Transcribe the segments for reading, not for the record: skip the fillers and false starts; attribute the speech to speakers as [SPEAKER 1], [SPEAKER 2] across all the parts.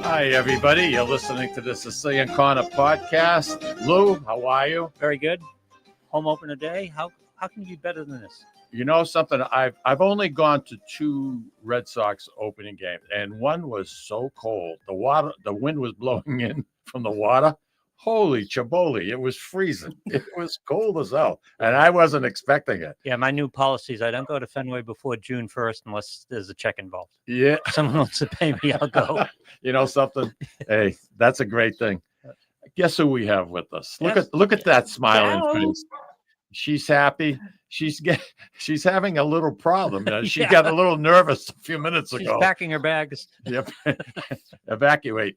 [SPEAKER 1] Hi, everybody. You're listening to the Sicilian Corner podcast. Lou, how are you?
[SPEAKER 2] Very good. Home opener day. How can you be better than this?
[SPEAKER 1] You know something? I've only gone to 2 Red Sox opening games, and one was so cold. The wind was blowing in from the water. Holy chiboli, it was freezing. It was cold as hell, and I wasn't expecting it.
[SPEAKER 2] Yeah, my new policy is I don't go to Fenway before June 1st unless there's a check involved.
[SPEAKER 1] Yeah.
[SPEAKER 2] If someone wants to pay me, I'll go.
[SPEAKER 1] You know something? Hey, that's a great thing. Guess who we have with us?
[SPEAKER 2] Yes.
[SPEAKER 1] Look at that smiling
[SPEAKER 3] Ciao.
[SPEAKER 1] face. She's happy. She's having a little problem. She
[SPEAKER 2] Yeah.
[SPEAKER 1] got a little nervous a few minutes
[SPEAKER 2] She's
[SPEAKER 1] ago.
[SPEAKER 2] packing her bags.
[SPEAKER 1] Yep. Evacuate.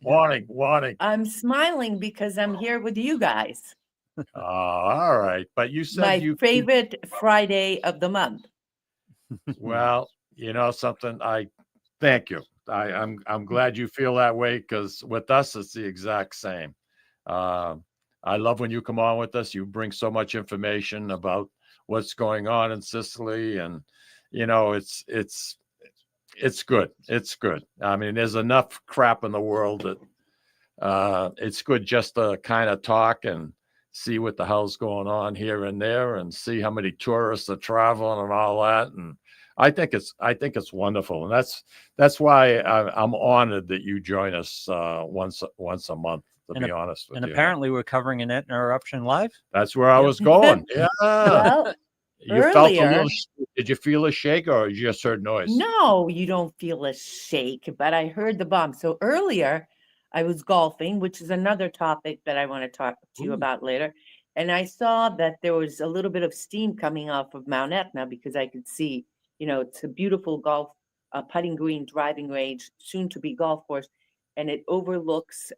[SPEAKER 1] Warning.
[SPEAKER 3] I'm smiling because I'm here with you guys.
[SPEAKER 1] All right. But you said
[SPEAKER 3] My favorite Friday of the month.
[SPEAKER 1] Well, you know something? I thank you. I'm glad you feel that way, because with us it's the exact same. I love when you come on with us. You bring so much information about what's going on in Sicily, and you know it's good. It's good. I mean, there's enough crap in the world that it's good just to kind of talk and see what the hell's going on here and there, and see how many tourists are traveling and all that. And I think it's wonderful, and that's why I'm honored that you join us once a month. To be honest with you,
[SPEAKER 2] And apparently we're covering an Etna eruption live.
[SPEAKER 1] that's where I was going. Yeah.
[SPEAKER 3] Well,
[SPEAKER 1] You felt a
[SPEAKER 3] earlier-
[SPEAKER 1] little. Did you feel a shake, or you just heard noise?
[SPEAKER 3] no, you don't feel a shake, but I heard the bomb. So earlier I was golfing, which is another topic that I want to talk to you
[SPEAKER 2] Ooh.
[SPEAKER 3] about later. And I saw that there was a little bit of steam coming off of Mount Etna because I could see, it's a beautiful golf putting green, driving range, soon to be golf course, and it overlooks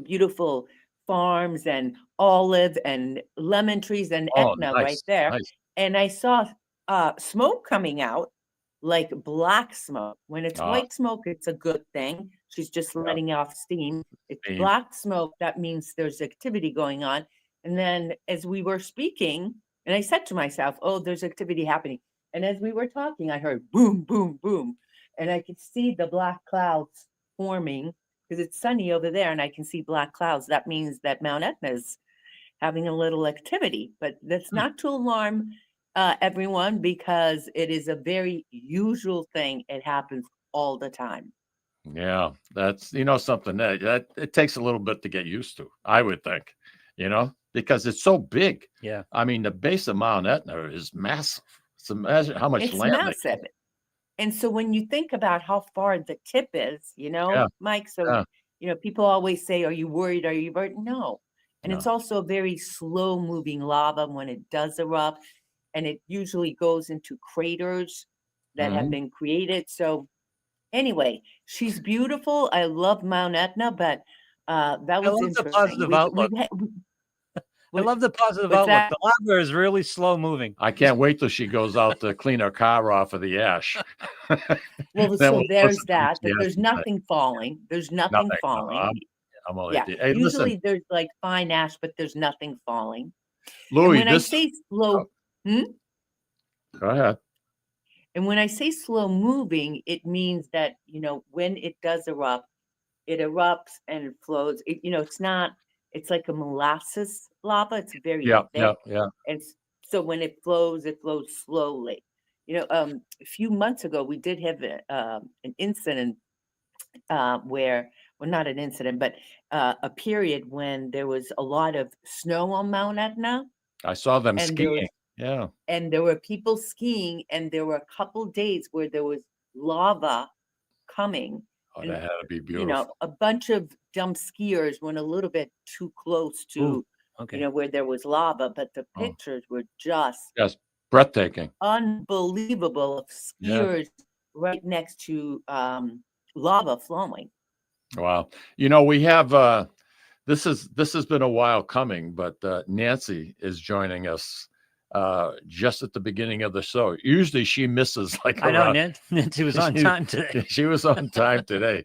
[SPEAKER 3] beautiful farms and olive and lemon trees and
[SPEAKER 1] Oh,
[SPEAKER 3] Etna
[SPEAKER 1] nice,
[SPEAKER 3] right there.
[SPEAKER 1] nice.
[SPEAKER 3] And I saw smoke coming out, like black smoke. When it's
[SPEAKER 1] Ah.
[SPEAKER 3] white smoke, it's a good thing. She's just
[SPEAKER 1] Yeah.
[SPEAKER 3] letting off steam. It's
[SPEAKER 1] Steam.
[SPEAKER 3] black smoke, that means there's activity going on. And then as we were speaking, and I said to myself, oh, there's activity happening. And as we were talking, I heard boom, boom, boom. And I could see the black clouds forming because it's sunny over there, and I can see black clouds. That means that Mount Etna is having a little activity, but that's not to alarm everyone, because it is a very usual thing. It happens all the time.
[SPEAKER 1] Yeah, that's something that it takes a little bit to get used to, I would think, because it's so big.
[SPEAKER 2] Yeah.
[SPEAKER 1] I mean, the base of Mount Etna is massive. So imagine how much
[SPEAKER 3] It's
[SPEAKER 1] land.
[SPEAKER 3] massive. And so when you think about how far the tip is,
[SPEAKER 1] Yeah.
[SPEAKER 3] Mike, so, people always say, are you worried? Are you worried? No. And
[SPEAKER 1] No.
[SPEAKER 3] it's also very slow moving lava when it does erupt, and it usually goes into craters that have
[SPEAKER 1] Mhm.
[SPEAKER 3] been created. So anyway, she's beautiful. I love Mount Etna, but that was
[SPEAKER 2] love the
[SPEAKER 3] interesting.
[SPEAKER 2] positive outlook. I love the positive
[SPEAKER 3] what's
[SPEAKER 2] outlook.
[SPEAKER 3] that?
[SPEAKER 2] The lava is really slow moving.
[SPEAKER 1] I can't wait till she goes out to clean her car off of the ash.
[SPEAKER 3] Well,
[SPEAKER 1] Then
[SPEAKER 3] so
[SPEAKER 1] we'll
[SPEAKER 3] there's
[SPEAKER 1] listen to
[SPEAKER 3] that.
[SPEAKER 1] what she has
[SPEAKER 3] There's
[SPEAKER 1] to say.
[SPEAKER 3] nothing falling. There's nothing
[SPEAKER 1] Nothing.
[SPEAKER 3] falling.
[SPEAKER 1] I'm only.
[SPEAKER 3] Yeah.
[SPEAKER 1] Hey,
[SPEAKER 3] Usually
[SPEAKER 1] listen,
[SPEAKER 3] there's like fine ash, but there's nothing falling. And
[SPEAKER 1] Louis.
[SPEAKER 3] when I say slow,
[SPEAKER 1] Go ahead.
[SPEAKER 3] and when I say slow moving, it means that, when it does erupt, it erupts and it flows. It's like a molasses lava. It's very
[SPEAKER 1] Yeah,
[SPEAKER 3] thick.
[SPEAKER 1] yeah.
[SPEAKER 3] And so when it flows slowly. A few months ago, we did have an incident where, well, not an incident, but a period when there was a lot of snow on Mount Etna.
[SPEAKER 1] I saw them
[SPEAKER 3] And there was-
[SPEAKER 1] skiing. Yeah.
[SPEAKER 3] And there were people skiing, and there were a couple days where there was lava coming.
[SPEAKER 1] Oh,
[SPEAKER 3] And,
[SPEAKER 1] that had to be beautiful.
[SPEAKER 3] A bunch of dumb skiers went a little bit too close to,
[SPEAKER 2] Ooh, okay.
[SPEAKER 3] where there was lava, but the
[SPEAKER 1] Oh.
[SPEAKER 3] pictures were just
[SPEAKER 1] Yes, breathtaking.
[SPEAKER 3] unbelievable of
[SPEAKER 1] Yeah.
[SPEAKER 3] skiers right next to lava flowing.
[SPEAKER 1] Wow. We have this has been a while coming, but Nancy is joining us just at the beginning of the show. Usually she misses like
[SPEAKER 2] I know
[SPEAKER 1] around.
[SPEAKER 2] Nancy was on time today.
[SPEAKER 1] She was on time today.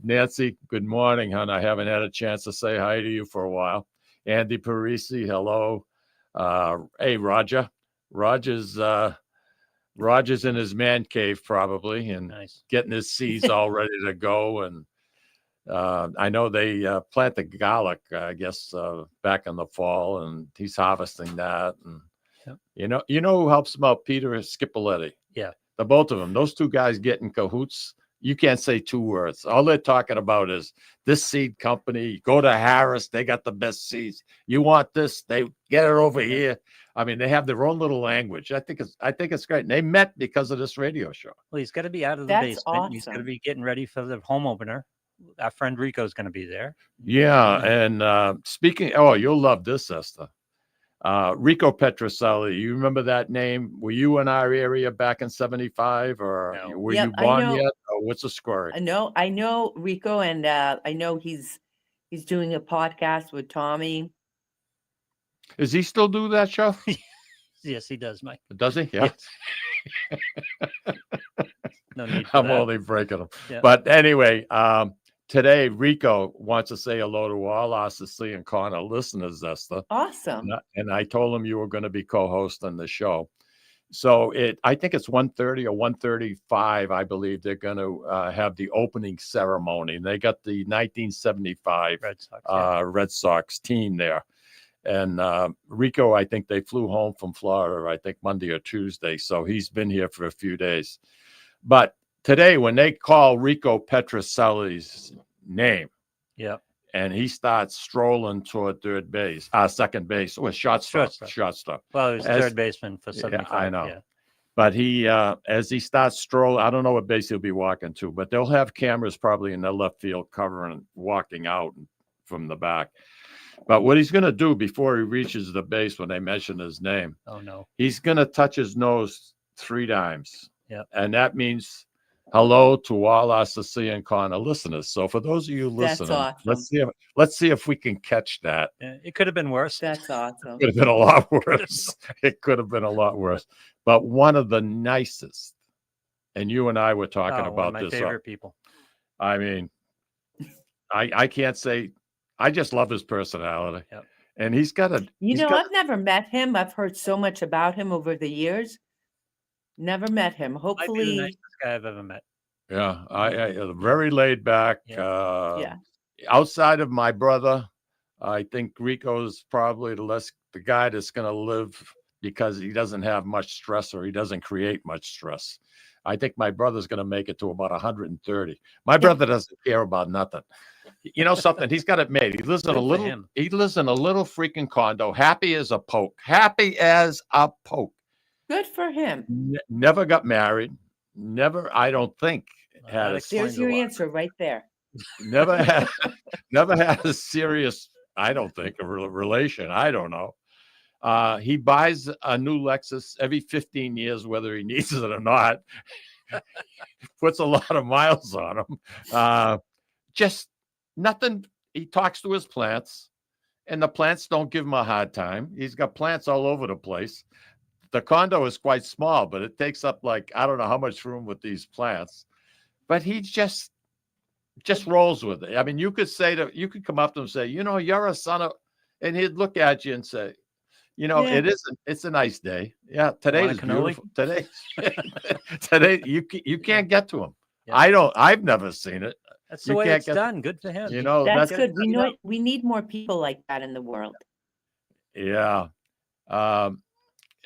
[SPEAKER 1] Nancy, good morning, hon. I haven't had a chance to say hi to you for a while. Andy Parisi, hello. Hey, Roger. Roger's Roger's in his man cave probably and
[SPEAKER 2] Nice.
[SPEAKER 1] getting his seeds all ready to go. And I know they plant the garlic, I guess, back in the fall, and he's harvesting that. And
[SPEAKER 2] Yep.
[SPEAKER 1] you know who helps him out? Peter Scipoletti.
[SPEAKER 2] Yeah.
[SPEAKER 1] The both of them, those two guys get in cahoots. You can't say two words. All they're talking about is this seed company. Go to Harris, they got the best seeds. You want this? They get it over here. I mean, they have their own little language. I think it's great. And they met because of this radio show.
[SPEAKER 2] Well, he's got to be out of the
[SPEAKER 3] That's
[SPEAKER 2] basement. and He's got to
[SPEAKER 3] awesome.
[SPEAKER 2] be getting ready for the home opener. Our friend Rico's going to be there.
[SPEAKER 1] Yeah, and speaking, you'll love this, Eszter. Rico Petrocelli, you remember that name? Were you in our area back in '75, or
[SPEAKER 2] No.
[SPEAKER 1] were
[SPEAKER 3] Yep,
[SPEAKER 1] you
[SPEAKER 3] I
[SPEAKER 1] born
[SPEAKER 3] know.
[SPEAKER 1] yet? Or what's the story?
[SPEAKER 3] I know Rico, and I know he's doing a podcast with Tommy.
[SPEAKER 1] Does he still do that show?
[SPEAKER 2] Yes, he does, Mike.
[SPEAKER 1] Does he? Yeah.
[SPEAKER 2] No need for
[SPEAKER 1] I'm
[SPEAKER 2] that.
[SPEAKER 1] only breaking them.
[SPEAKER 2] Yeah.
[SPEAKER 1] But anyway, today Rico wants to say hello to all our Sicilian Corner listeners, Eszter.
[SPEAKER 3] Awesome.
[SPEAKER 1] And I told him you were going to be co-hosting the show. So I think it's 1:30 or 1:35. I believe they're going to have the opening ceremony. They got the 1975
[SPEAKER 2] Red Sox.
[SPEAKER 1] Red Sox team there. And Rico, I think they flew home from Florida, I think Monday or Tuesday. So he's been here for a few days. But today, when they call Rico Petrocelli's name,
[SPEAKER 2] Yeah.
[SPEAKER 1] and he starts strolling toward second base, or shortstop.
[SPEAKER 2] Well, he was
[SPEAKER 1] As-
[SPEAKER 2] third baseman for 75.
[SPEAKER 1] I know.
[SPEAKER 2] Yeah.
[SPEAKER 1] But he, as he starts strolling, I don't know what base he'll be walking to, but they'll have cameras probably in the left field covering, walking out from the back. But what he's going to do before he reaches the base when they mention his name,
[SPEAKER 2] Oh, no.
[SPEAKER 1] he's going to touch his nose 3 times.
[SPEAKER 2] Yeah.
[SPEAKER 1] And that means hello to all our Sicilian Corner listeners. So for those of you
[SPEAKER 3] That's
[SPEAKER 1] listening,
[SPEAKER 3] awesome.
[SPEAKER 1] let's see if we can catch that.
[SPEAKER 2] Yeah, it could have been worse.
[SPEAKER 3] That's awesome.
[SPEAKER 1] It could have been a lot worse. It could have been a lot worse. But one of the nicest, and you and I were talking
[SPEAKER 2] One
[SPEAKER 1] about
[SPEAKER 2] of my
[SPEAKER 1] this.
[SPEAKER 2] favorite people.
[SPEAKER 1] I mean, I can't say, I just love his personality.
[SPEAKER 2] Yep.
[SPEAKER 1] And he's got a,
[SPEAKER 3] I've never met him. I've heard so much about him over the years. Never met him.
[SPEAKER 2] Might be the
[SPEAKER 3] Hopefully,
[SPEAKER 2] nicest guy I've ever met.
[SPEAKER 1] yeah, I very laid back.
[SPEAKER 3] Yeah.
[SPEAKER 1] Outside of my brother, I think Rico's probably the guy that's going to live because he doesn't have much stress, or he doesn't create much stress. I think my brother's going to make it to about 130. My brother doesn't care about nothing. You know something? He's got it made. He lives in
[SPEAKER 2] Good
[SPEAKER 1] a
[SPEAKER 2] for
[SPEAKER 1] little.
[SPEAKER 2] him.
[SPEAKER 1] He lives in a little freaking condo, happy as a poke. Happy as a poke.
[SPEAKER 3] good for him.
[SPEAKER 1] Never got married. Never, I don't think,
[SPEAKER 2] Well,
[SPEAKER 1] had
[SPEAKER 2] that
[SPEAKER 1] a
[SPEAKER 2] explains
[SPEAKER 3] There's your
[SPEAKER 2] a lot.
[SPEAKER 3] answer right there.
[SPEAKER 1] never had a serious, I don't think, a relation. I don't know. He buys a new Lexus every 15 years, whether he needs it or not. Puts a lot of miles on him. Just nothing. He talks to his plants, and the plants don't give him a hard time. He's got plants all over the place. The condo is quite small, but it takes up like, I don't know how much room with these plants. But he just rolls with it. I mean, you could come up to him and say, you're a son of, and he'd look at you and say,
[SPEAKER 3] Yeah.
[SPEAKER 1] it's a nice day. Yeah. Today
[SPEAKER 2] Want a
[SPEAKER 1] is
[SPEAKER 2] cannoli?
[SPEAKER 1] beautiful. Today, you can't get to him.
[SPEAKER 2] Yeah.
[SPEAKER 1] I've never seen it.
[SPEAKER 2] That's the
[SPEAKER 1] You
[SPEAKER 2] way
[SPEAKER 1] can't
[SPEAKER 2] it's
[SPEAKER 1] get-
[SPEAKER 2] done. Good for him.
[SPEAKER 3] That's
[SPEAKER 1] that's
[SPEAKER 3] good. We need more people like that in the world.
[SPEAKER 1] Yeah.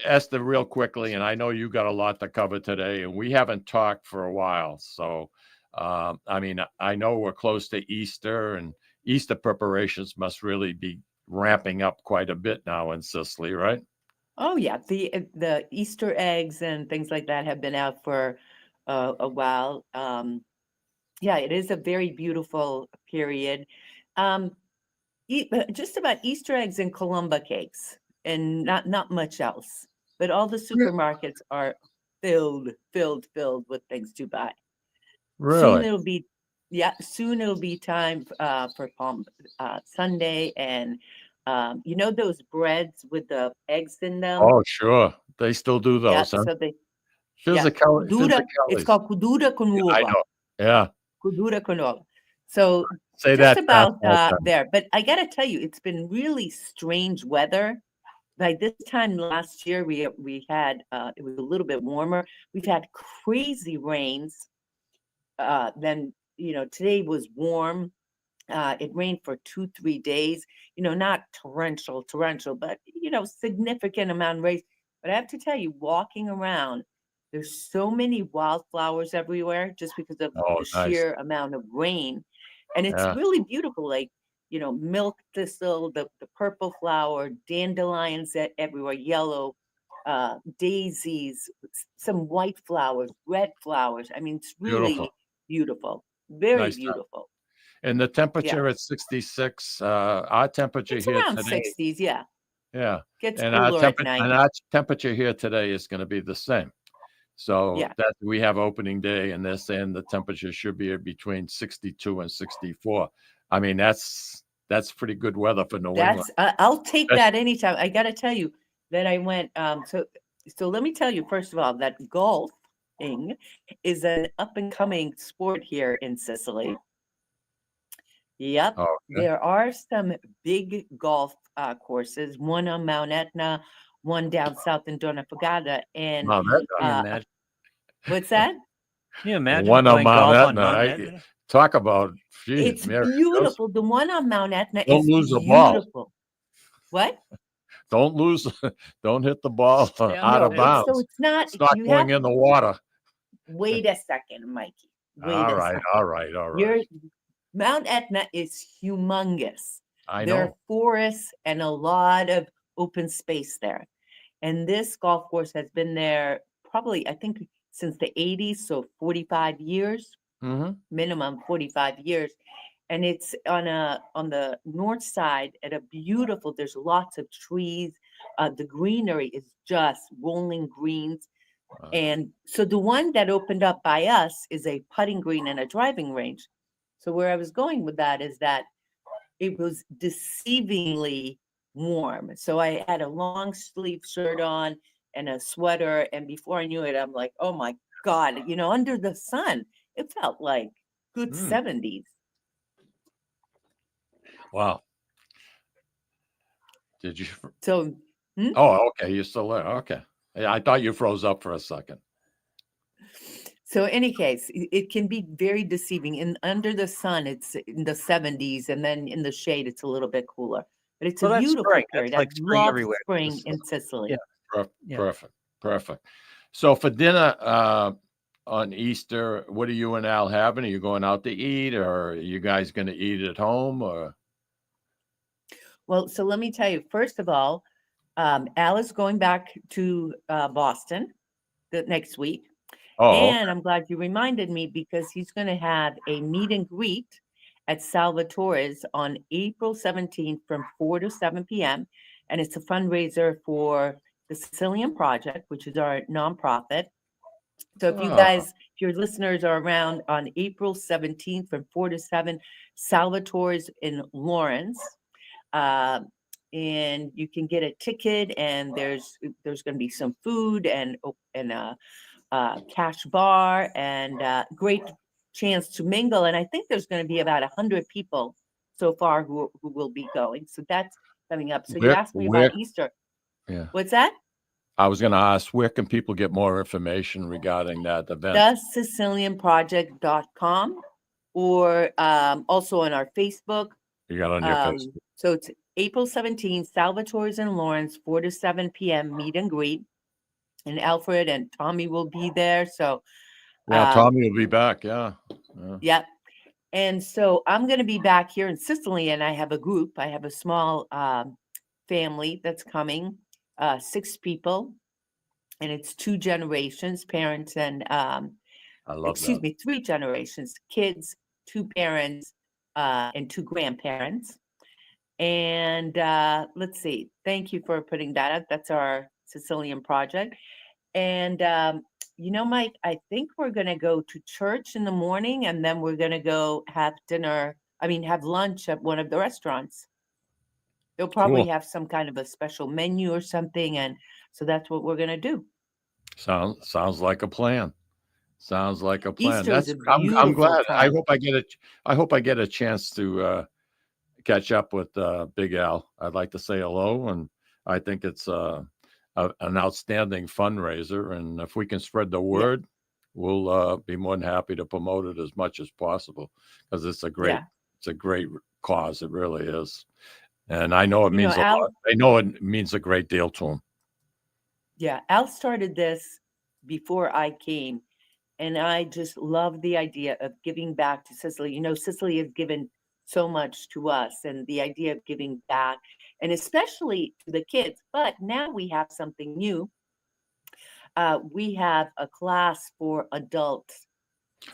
[SPEAKER 1] Eszter, real quickly, and I know you got a lot to cover today, and we haven't talked for a while. So, I mean, I know we're close to Easter, and Easter preparations must really be ramping up quite a bit now in Sicily, right?
[SPEAKER 3] Oh yeah, the Easter eggs and things like that have been out for a while. Yeah, it is a very beautiful period. Just about Easter eggs and Columba cakes, and not much else. But all the supermarkets are filled with things to buy.
[SPEAKER 1] Really?
[SPEAKER 3] Soon it'll be time for Palm Sunday, and those breads with the eggs in them.
[SPEAKER 1] Oh, sure. They still do
[SPEAKER 3] Yeah,
[SPEAKER 1] those, huh?
[SPEAKER 3] so they
[SPEAKER 1] Physicality.
[SPEAKER 3] it's called kudura con uova.
[SPEAKER 1] I know. Yeah.
[SPEAKER 3] Kudura con uova. So
[SPEAKER 1] Say
[SPEAKER 3] just
[SPEAKER 1] that
[SPEAKER 3] about
[SPEAKER 1] fast all the time.
[SPEAKER 3] there. But I got to tell you, it's been really strange weather by this time last year, we had it was a little bit warmer. We've had crazy rains. Then today was warm. It rained for 2-3 days. Not torrential, but significant amount of rain. But I have to tell you, walking around, there's so many wildflowers everywhere just because of
[SPEAKER 1] Oh,
[SPEAKER 3] the
[SPEAKER 1] nice.
[SPEAKER 3] sheer amount of rain, and it's
[SPEAKER 1] Yeah.
[SPEAKER 3] really beautiful. Like milk thistle, the purple flower, dandelions everywhere, yellow, daisies, some white flowers, red flowers. I mean, it's
[SPEAKER 1] Beautiful.
[SPEAKER 3] really beautiful, very
[SPEAKER 1] Nice time.
[SPEAKER 3] beautiful.
[SPEAKER 1] And the
[SPEAKER 3] Yeah,
[SPEAKER 1] temperature at 66, our temperature
[SPEAKER 3] it's
[SPEAKER 1] here
[SPEAKER 3] around
[SPEAKER 1] today,
[SPEAKER 3] 60s. Yeah,
[SPEAKER 1] yeah,
[SPEAKER 3] gets
[SPEAKER 1] and
[SPEAKER 3] cooler at night.
[SPEAKER 1] our temperature here today is gonna be the same. So
[SPEAKER 3] Yeah,
[SPEAKER 1] that we have opening day and this, and the temperature should be between 62 and 64. I mean, that's pretty good weather for New England.
[SPEAKER 3] I'll take
[SPEAKER 1] That's
[SPEAKER 3] that anytime. I got to tell you that I went. So let me tell you first of all that golfing is an up and coming sport here in Sicily. Yep,
[SPEAKER 1] okay.
[SPEAKER 3] there are some big golf courses. One on Mount Etna, one down south in Donafogata, and
[SPEAKER 1] Mount
[SPEAKER 2] Can you
[SPEAKER 1] Etna.
[SPEAKER 2] imagine?
[SPEAKER 3] what's that?
[SPEAKER 2] Can you imagine
[SPEAKER 1] One on
[SPEAKER 2] playing
[SPEAKER 1] Mount
[SPEAKER 2] golf on
[SPEAKER 1] Etna.
[SPEAKER 2] Mount Etna?
[SPEAKER 1] Talk about, geez,
[SPEAKER 3] It's
[SPEAKER 1] Mary,
[SPEAKER 3] beautiful. The one on Mount Etna
[SPEAKER 1] don't
[SPEAKER 3] is
[SPEAKER 1] lose the ball.
[SPEAKER 3] beautiful. What?
[SPEAKER 1] Don't lose, don't hit the ball
[SPEAKER 2] Stay on
[SPEAKER 1] out
[SPEAKER 2] the
[SPEAKER 1] of
[SPEAKER 2] pin.
[SPEAKER 3] So
[SPEAKER 1] bounds.
[SPEAKER 3] it's not.
[SPEAKER 1] It's not
[SPEAKER 3] You
[SPEAKER 1] going
[SPEAKER 3] have
[SPEAKER 1] in the water.
[SPEAKER 3] wait a second, Mikey. Wait
[SPEAKER 1] All
[SPEAKER 3] a
[SPEAKER 1] right,
[SPEAKER 3] second.
[SPEAKER 1] all right, all
[SPEAKER 3] You're
[SPEAKER 1] right.
[SPEAKER 3] Mount Etna is humongous.
[SPEAKER 1] I
[SPEAKER 3] There are
[SPEAKER 1] know.
[SPEAKER 3] forests and a lot of open space there. And this golf course has been there probably, I think, since the 80s, so 45 years,
[SPEAKER 1] Mm-hmm.
[SPEAKER 3] minimum 45 years. And it's on the north side at a beautiful, there's lots of trees. The greenery is just rolling greens. And so the one that opened up by us is a putting green and a driving range. So where I was going with that is that it was deceivingly warm. So I had a long sleeve shirt on and a sweater. And before I knew it, I'm like, oh my God, under the sun, it felt like good 70s.
[SPEAKER 1] Wow. Did you?
[SPEAKER 3] So
[SPEAKER 1] Oh, okay. You're still there. Okay. Yeah, I thought you froze up for a second.
[SPEAKER 3] So any case, it can be very deceiving. And under the sun, it's in the 70s, and then in the shade, it's a little bit cooler. But it's
[SPEAKER 2] Well,
[SPEAKER 3] a
[SPEAKER 2] that's
[SPEAKER 3] beautiful
[SPEAKER 2] spring.
[SPEAKER 3] period.
[SPEAKER 2] That's like
[SPEAKER 3] I
[SPEAKER 2] spring
[SPEAKER 3] love
[SPEAKER 2] everywhere.
[SPEAKER 3] spring
[SPEAKER 2] Just-
[SPEAKER 3] in Sicily.
[SPEAKER 2] Yeah. Yeah.
[SPEAKER 1] Perfect. So for dinner on Easter, what are you and Al having? Are you going out to eat, or are you guys going to eat at home? Or
[SPEAKER 3] Well, so let me tell you, first of all, Al is going back to Boston the next week.
[SPEAKER 1] oh,
[SPEAKER 3] And I'm glad you reminded me because he's going to have a meet and greet at Salvatore's on April 17th from 4 to 7 p.m. And it's a fundraiser for the Sicilian Project, which is our nonprofit. So if you
[SPEAKER 1] Oh.
[SPEAKER 3] guys, if your listeners are around on April 17th from 4 to 7, Salvatore's in Lawrence. And you can get a ticket, and there's going to be some food and cash bar and great chance to mingle. And I think there's going to be about 100 people so far who will be going. So that's coming up. So you asked me about Easter.
[SPEAKER 1] Yeah.
[SPEAKER 3] What's that?
[SPEAKER 1] I was going to ask, where can people get more information regarding that event?
[SPEAKER 3] TheSicilianProject.com, or also on our Facebook.
[SPEAKER 1] You got on your Facebook.
[SPEAKER 3] So it's April 17th, Salvatore's in Lawrence, 4 to 7 p.m. meet and greet. And Alfred and Tommy will be there. So
[SPEAKER 1] Yeah, Tommy will be back. Yeah.
[SPEAKER 3] Yep. And so I'm going to be back here in Sicily, and I have a group. I have a small family that's coming, 6 people, and it's 2 generations, parents and
[SPEAKER 1] I love that.
[SPEAKER 3] 3 generations, kids, 2 parents, and 2 grandparents. And let's see. Thank you for putting that up. That's our Sicilian Project. And Mike, I think we're going to go to church in the morning, and then we're going to go have have lunch at one of the restaurants. They'll probably have some kind of a special menu or something. And so that's what we're going to do.
[SPEAKER 1] Sounds like a plan. Sounds like a plan.
[SPEAKER 3] Easter is a
[SPEAKER 1] I'm
[SPEAKER 3] beautiful
[SPEAKER 1] glad. I
[SPEAKER 3] time.
[SPEAKER 1] hope I get a chance to catch up with Big Al. I'd like to say hello, and I think it's an outstanding fundraiser, and if we can spread the word, we'll be more than happy to promote it as much as possible, because it's a great cause. It really is, and I know it means a lot. I know it means a great deal to him.
[SPEAKER 3] Yeah, Al started this before I came, and I just love the idea of giving back to Sicily. You know, Sicily has given so much to us, and the idea of giving back, and especially to the kids. But now we have something new. We have a class for adults.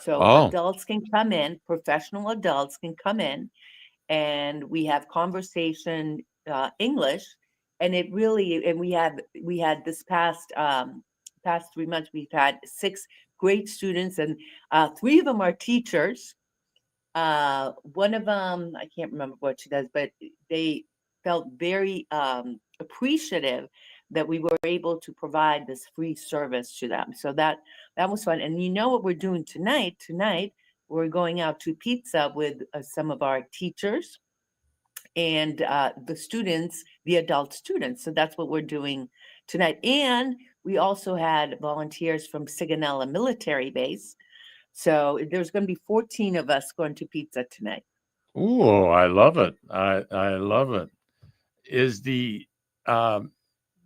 [SPEAKER 3] So adults can come in, professional adults can come in, and we have conversation English. And it really, and we had this past 3 months, we've had 6 great students, and 3 of them are teachers. One of them, I can't remember what she does, but they felt very appreciative that we were able to provide this free service to them. So that was fun. And you know what we're doing tonight? Tonight, we're going out to pizza with some of our teachers and the students, the adult students. So that's what we're doing tonight. And we also had volunteers from Sigonella Military Base. So there's going to be 14 of us going to pizza tonight.
[SPEAKER 1] Ooh, I love it. I love it. Is the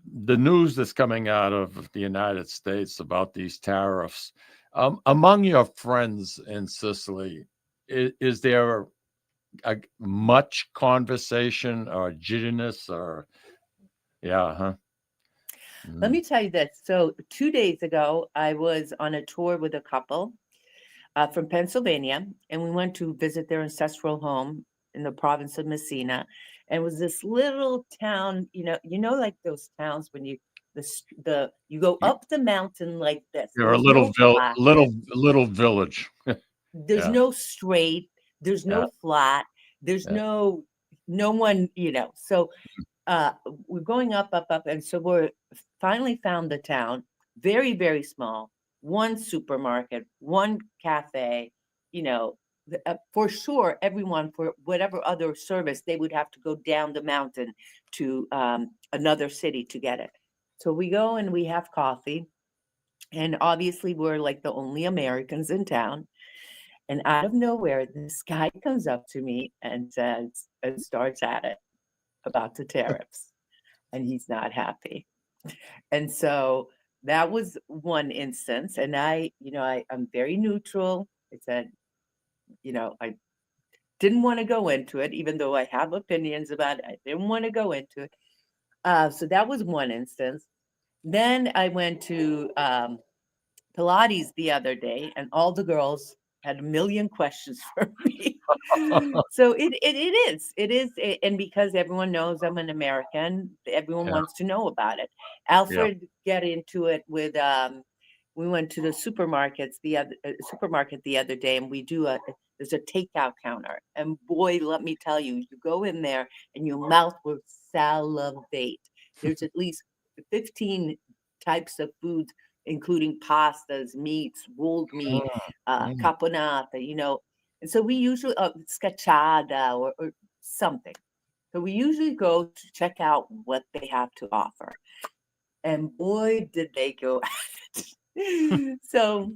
[SPEAKER 1] news that's coming out of the United States about these tariffs, among your friends in Sicily, is there much conversation or jitteriness or
[SPEAKER 3] Let me tell you this. So 2 days ago, I was on a tour with a couple from Pennsylvania, and we went to visit their ancestral home in the province of Messina. And it was this little town, you know, like those towns when you go up the mountain like this.
[SPEAKER 1] You're a little village.
[SPEAKER 3] There's no straight, there's no flat, there's no one, you know. So we're going up, and so we're finally found the town, very, very small, one supermarket, one cafe, you know. For sure, everyone, for whatever other service, they would have to go down the mountain to another city to get it. So we go and we have coffee, and obviously we're like the only Americans in town. And out of nowhere, this guy comes up to me and says, and starts at it about the tariffs, and he's not happy. And so that was one instance. And I'm very neutral. I said, you know, I didn't want to go into it, even though I have opinions about it. I didn't want to go into it. So that was one instance. Then I went to Pilates the other day, and all the girls had a million questions for me. So it is. And because everyone knows I'm an American, everyone wants to know about it. Alfred got into it with, we went to the supermarket the other day, and there's a takeout counter. And boy, let me tell you, you go in there and your mouth will salivate. There's at least 15 types of foods, including pastas, meats, rolled meat, caponata, you know. And so we usually, scacciata or something. So we usually go to check out what they have to offer. And boy, did they go at it. So,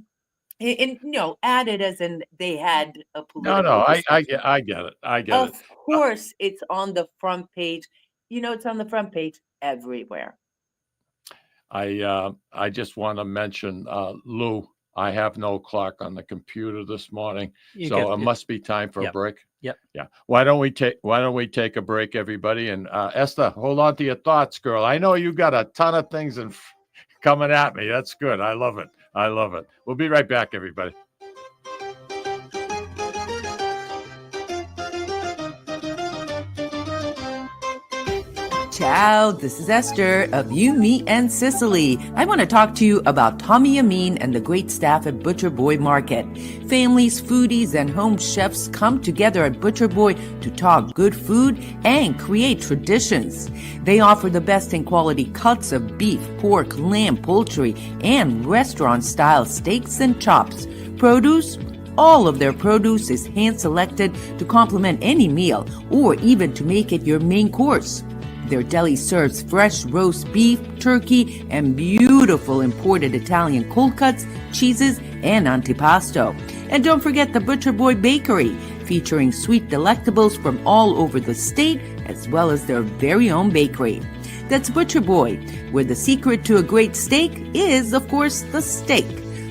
[SPEAKER 3] and at it as in they had a political.
[SPEAKER 1] No, I get it. I get it.
[SPEAKER 3] Of course, it's on the front page. You know, it's on the front page everywhere.
[SPEAKER 1] I just want to mention, Lou, I have no clock on the computer this morning, so it must be time for a break.
[SPEAKER 2] Yep.
[SPEAKER 1] Yeah. Why don't we take a break, everybody? And Eszter, hold on to your thoughts, girl. I know you got a ton of things coming at me. That's good. I love it. We'll be right back, everybody.
[SPEAKER 3] Ciao, this is Eszter of You, Me, and Sicily. I want to talk to you about Tommy Amin and the great staff at Butcher Boy Market. Families, foodies, and home chefs come together at Butcher Boy to talk good food and create traditions. They offer the best in quality cuts of beef, pork, lamb, poultry, and restaurant-style steaks and chops. Produce? All of their produce is hand-selected to complement any meal or even to make it your main course. Their deli serves fresh roast beef, turkey, and beautiful imported Italian cold cuts, cheeses, and antipasto. And don't forget the Butcher Boy Bakery, featuring sweet delectables from all over the state, as well as their very own bakery. That's Butcher Boy, where the secret to a great steak is, of course, the steak.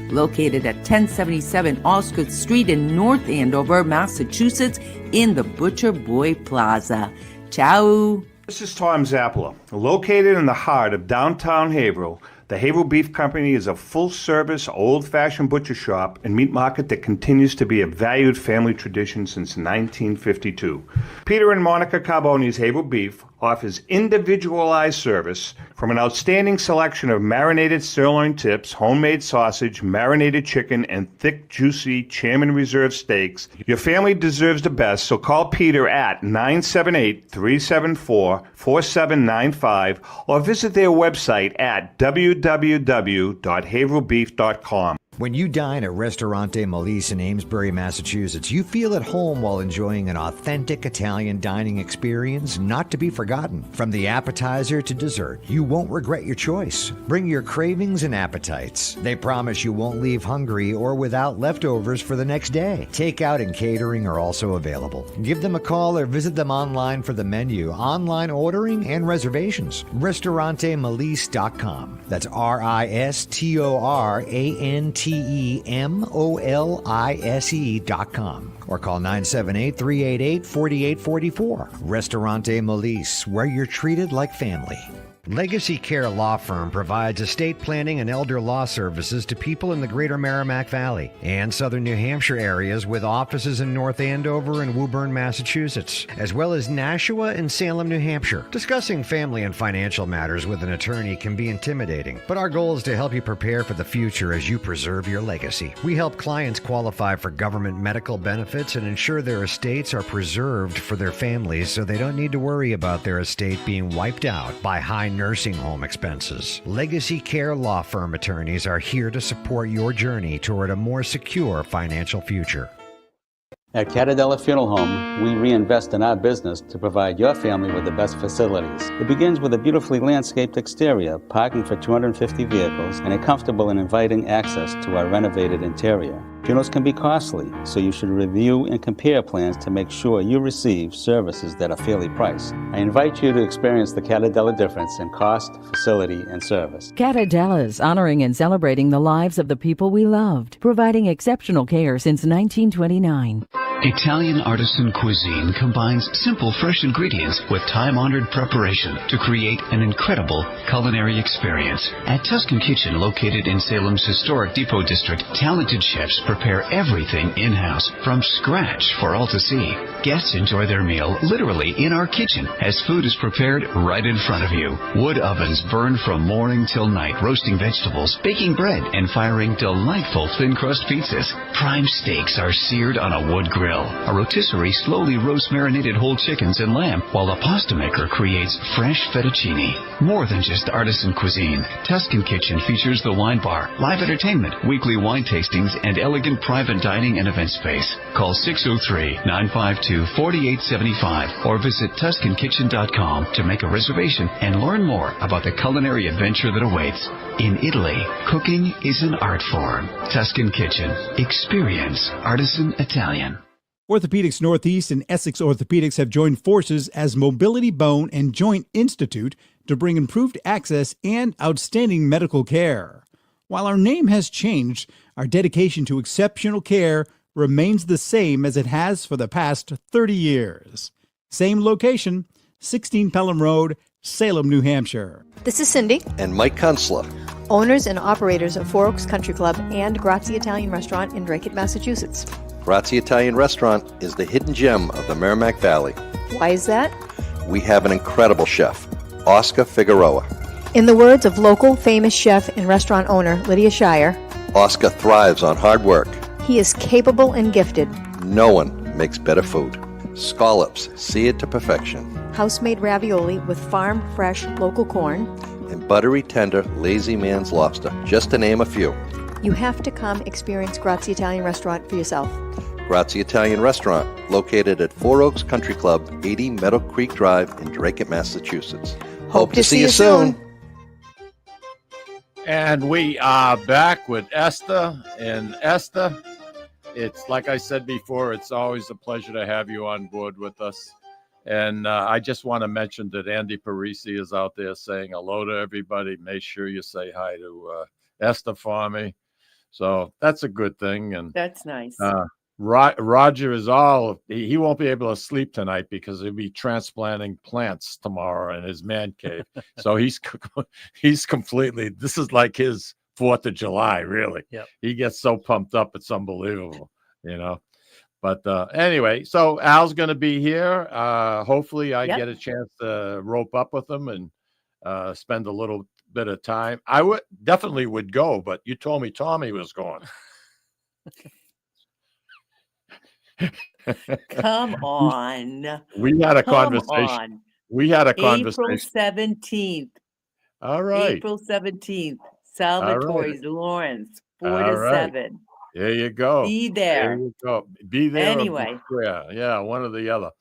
[SPEAKER 3] Located at 1077 Osgood Street in North Andover, Massachusetts, in the Butcher Boy Plaza. Ciao.
[SPEAKER 4] This is Tom Zappala. Located in the heart of downtown Haverhill, the Haverhill Beef Company is a full-service, old-fashioned butcher shop and meat market that continues to be a valued family tradition since 1952. Peter and Monica Carboni's Haverhill Beef offers individualized service from an outstanding selection of marinated sirloin tips, homemade sausage, marinated chicken, and thick, juicy Chairman Reserve steaks. Your family deserves the best, so call Peter at 978-374-4795 or visit their website at www.haverhillbeef.com.
[SPEAKER 5] When you dine at Ristorante Melisse in Amesbury, Massachusetts, you feel at home while enjoying an authentic Italian dining experience not to be forgotten. From the appetizer to dessert, you won't regret your choice. Bring your cravings and appetites. They promise you won't leave hungry or without leftovers for the next day. Takeout and catering are also available. Give them a call or visit them online for the menu, online ordering, and reservations. RistoranteMelisse.com. That's RistoranteMolise.com or call 978-388-4844. Ristorante Melisse, where you're treated like family. Legacy Care Law Firm provides estate planning and elder law services to people in the greater Merrimack Valley and southern New Hampshire areas with offices in North Andover and Woburn, Massachusetts, as well as Nashua and Salem, New Hampshire. Discussing family and financial matters with an attorney can be intimidating, but our goal is to help you prepare for the future as you preserve your legacy. We help clients qualify for government medical benefits and ensure their estates are preserved for their families so they don't need to worry about their estate being wiped out by high nursing home expenses. Legacy Care Law Firm attorneys are here to support your journey toward a more secure financial future.
[SPEAKER 6] At Catadella Funeral Home, we reinvest in our business to provide your family with the best facilities. It begins with a beautifully landscaped exterior, parking for 250 vehicles, and a comfortable and inviting access to our renovated interior. Funerals can be costly, so you should review and compare plans to make sure you receive services that are fairly priced. I invite you to experience the Catadella difference in cost, facility, and service.
[SPEAKER 7] Catadella's honoring and celebrating the lives of the people we loved, providing exceptional care since 1929.
[SPEAKER 8] Italian artisan cuisine combines simple, fresh ingredients with time-honored preparation to create an incredible culinary experience. At Tuscan Kitchen, located in Salem's historic Depot District, talented chefs prepare everything in-house from scratch for all to see. Guests enjoy their meal literally in our kitchen as food is prepared right in front of you. Wood ovens burn from morning till night, roasting vegetables, baking bread, and firing delightful thin-crust pizzas. Prime steaks are seared on a wood grill. A rotisserie slowly roasts marinated whole chickens and lamb, while a pasta maker creates fresh fettuccine. More than just artisan cuisine, Tuscan Kitchen features the wine bar, live entertainment, weekly wine tastings, and elegant private dining and event space. Call 603-952-4875 or visit TuscanKitchen.com to make a reservation and learn more about the culinary adventure that awaits. In Italy, cooking is an art form. Tuscan Kitchen. Experience artisan Italian.
[SPEAKER 9] Orthopedics Northeast and Essex Orthopedics have joined forces as Mobility Bone and Joint Institute to bring improved access and outstanding medical care. While our name has changed, our dedication to exceptional care remains the same as it has for the past 30 years. Same location, 16 Pelham Road, Salem, New Hampshire.
[SPEAKER 10] This is Cindy
[SPEAKER 11] and Mike Kunstler,
[SPEAKER 10] owners and operators of Four Oaks Country Club and Grazie Italian Restaurant in Drake, Massachusetts.
[SPEAKER 11] Grazie Italian Restaurant is the hidden gem of the Merrimack Valley.
[SPEAKER 10] Why is that?
[SPEAKER 11] We have an incredible chef, Oscar Figueroa.
[SPEAKER 10] In the words of local famous chef and restaurant owner Lydia Shire,
[SPEAKER 11] Oscar thrives on hard work.
[SPEAKER 10] He is capable and gifted.
[SPEAKER 11] No one makes better food. Scallops, seared to perfection.
[SPEAKER 10] House-made ravioli with farm-fresh local corn.
[SPEAKER 11] And buttery, tender, lazy man's lobster, just to name a few.
[SPEAKER 10] You have to come experience Grazie Italian Restaurant for yourself.
[SPEAKER 11] Grazie Italian Restaurant, located at Four Oaks Country Club, 80 Meadow Creek Drive in Drake, Massachusetts. Hope to see you soon.
[SPEAKER 1] And we are back with Eszter. And Eszter, it's like I said before, it's always a pleasure to have you on board with us. And I just want to mention that Andy Parisi is out there saying hello to everybody. Make sure you say hi to Eszter for me. So that's a good thing. And
[SPEAKER 3] that's nice.
[SPEAKER 1] Roger is he won't be able to sleep tonight because he'll be transplanting plants tomorrow in his man cave. So he's completely, this is like his 4th of July, really.
[SPEAKER 2] Yep.
[SPEAKER 1] He gets so pumped up, it's unbelievable, But anyway, so Al's going to be here. Hopefully I get a chance to rope up with him and spend a little bit of time. I definitely would go, but you told me Tommy was going.
[SPEAKER 3] Come on.
[SPEAKER 1] We had a conversation. We had a conversation.
[SPEAKER 3] April 17th.
[SPEAKER 1] All right.
[SPEAKER 3] April 17th. Salvatore's, Lawrence, 4 to 7.
[SPEAKER 1] There you go.
[SPEAKER 3] Be there.
[SPEAKER 1] There you go. Be there.
[SPEAKER 3] Anyway.
[SPEAKER 1] Yeah, one or the other.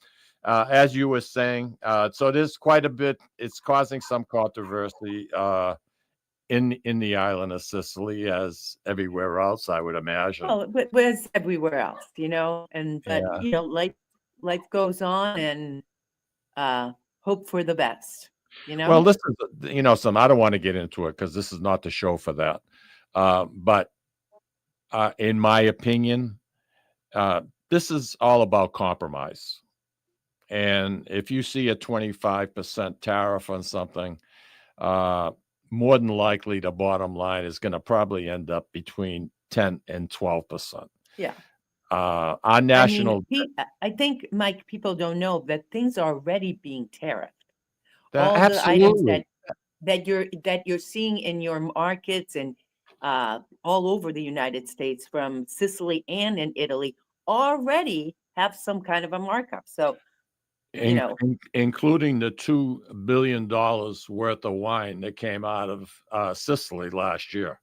[SPEAKER 1] As you were saying, so there's quite a bit. It's causing some controversy in the island of Sicily, as everywhere else, I would imagine.
[SPEAKER 3] Well, but as everywhere else, life goes on, and hope for the best.
[SPEAKER 1] Well, this is some. I don't want to get into it because this is not the show for that. But in my opinion, this is all about compromise. And if you see a 25% tariff on something, more than likely the bottom line is going to probably end up between 10 and 12%.
[SPEAKER 3] Yeah.
[SPEAKER 1] Our national.
[SPEAKER 3] I think, Mike, people don't know that things are already being tariffed.
[SPEAKER 1] All
[SPEAKER 3] absolutely. The items that you're seeing in your markets and all over the United States, from Sicily and in Italy, already have some kind of a markup. So,
[SPEAKER 1] including the $2 billion worth of wine that came out of Sicily last year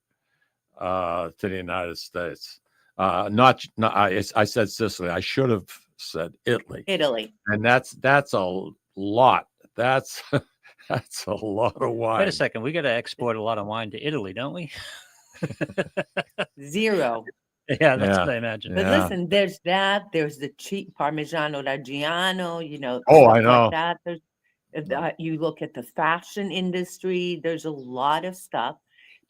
[SPEAKER 1] to the United States. I said Sicily. I should have said Italy.
[SPEAKER 3] Italy.
[SPEAKER 1] And that's a lot. That's a lot of wine.
[SPEAKER 2] Wait a second. We got to export a lot of wine to Italy, don't we?
[SPEAKER 3] Zero.
[SPEAKER 2] Yeah, that's what I imagine.
[SPEAKER 3] But listen, there's that. There's the cheap Parmigiano Reggiano,
[SPEAKER 1] Oh, I know.
[SPEAKER 3] like that. There's, you look at the fashion industry, there's a lot of stuff.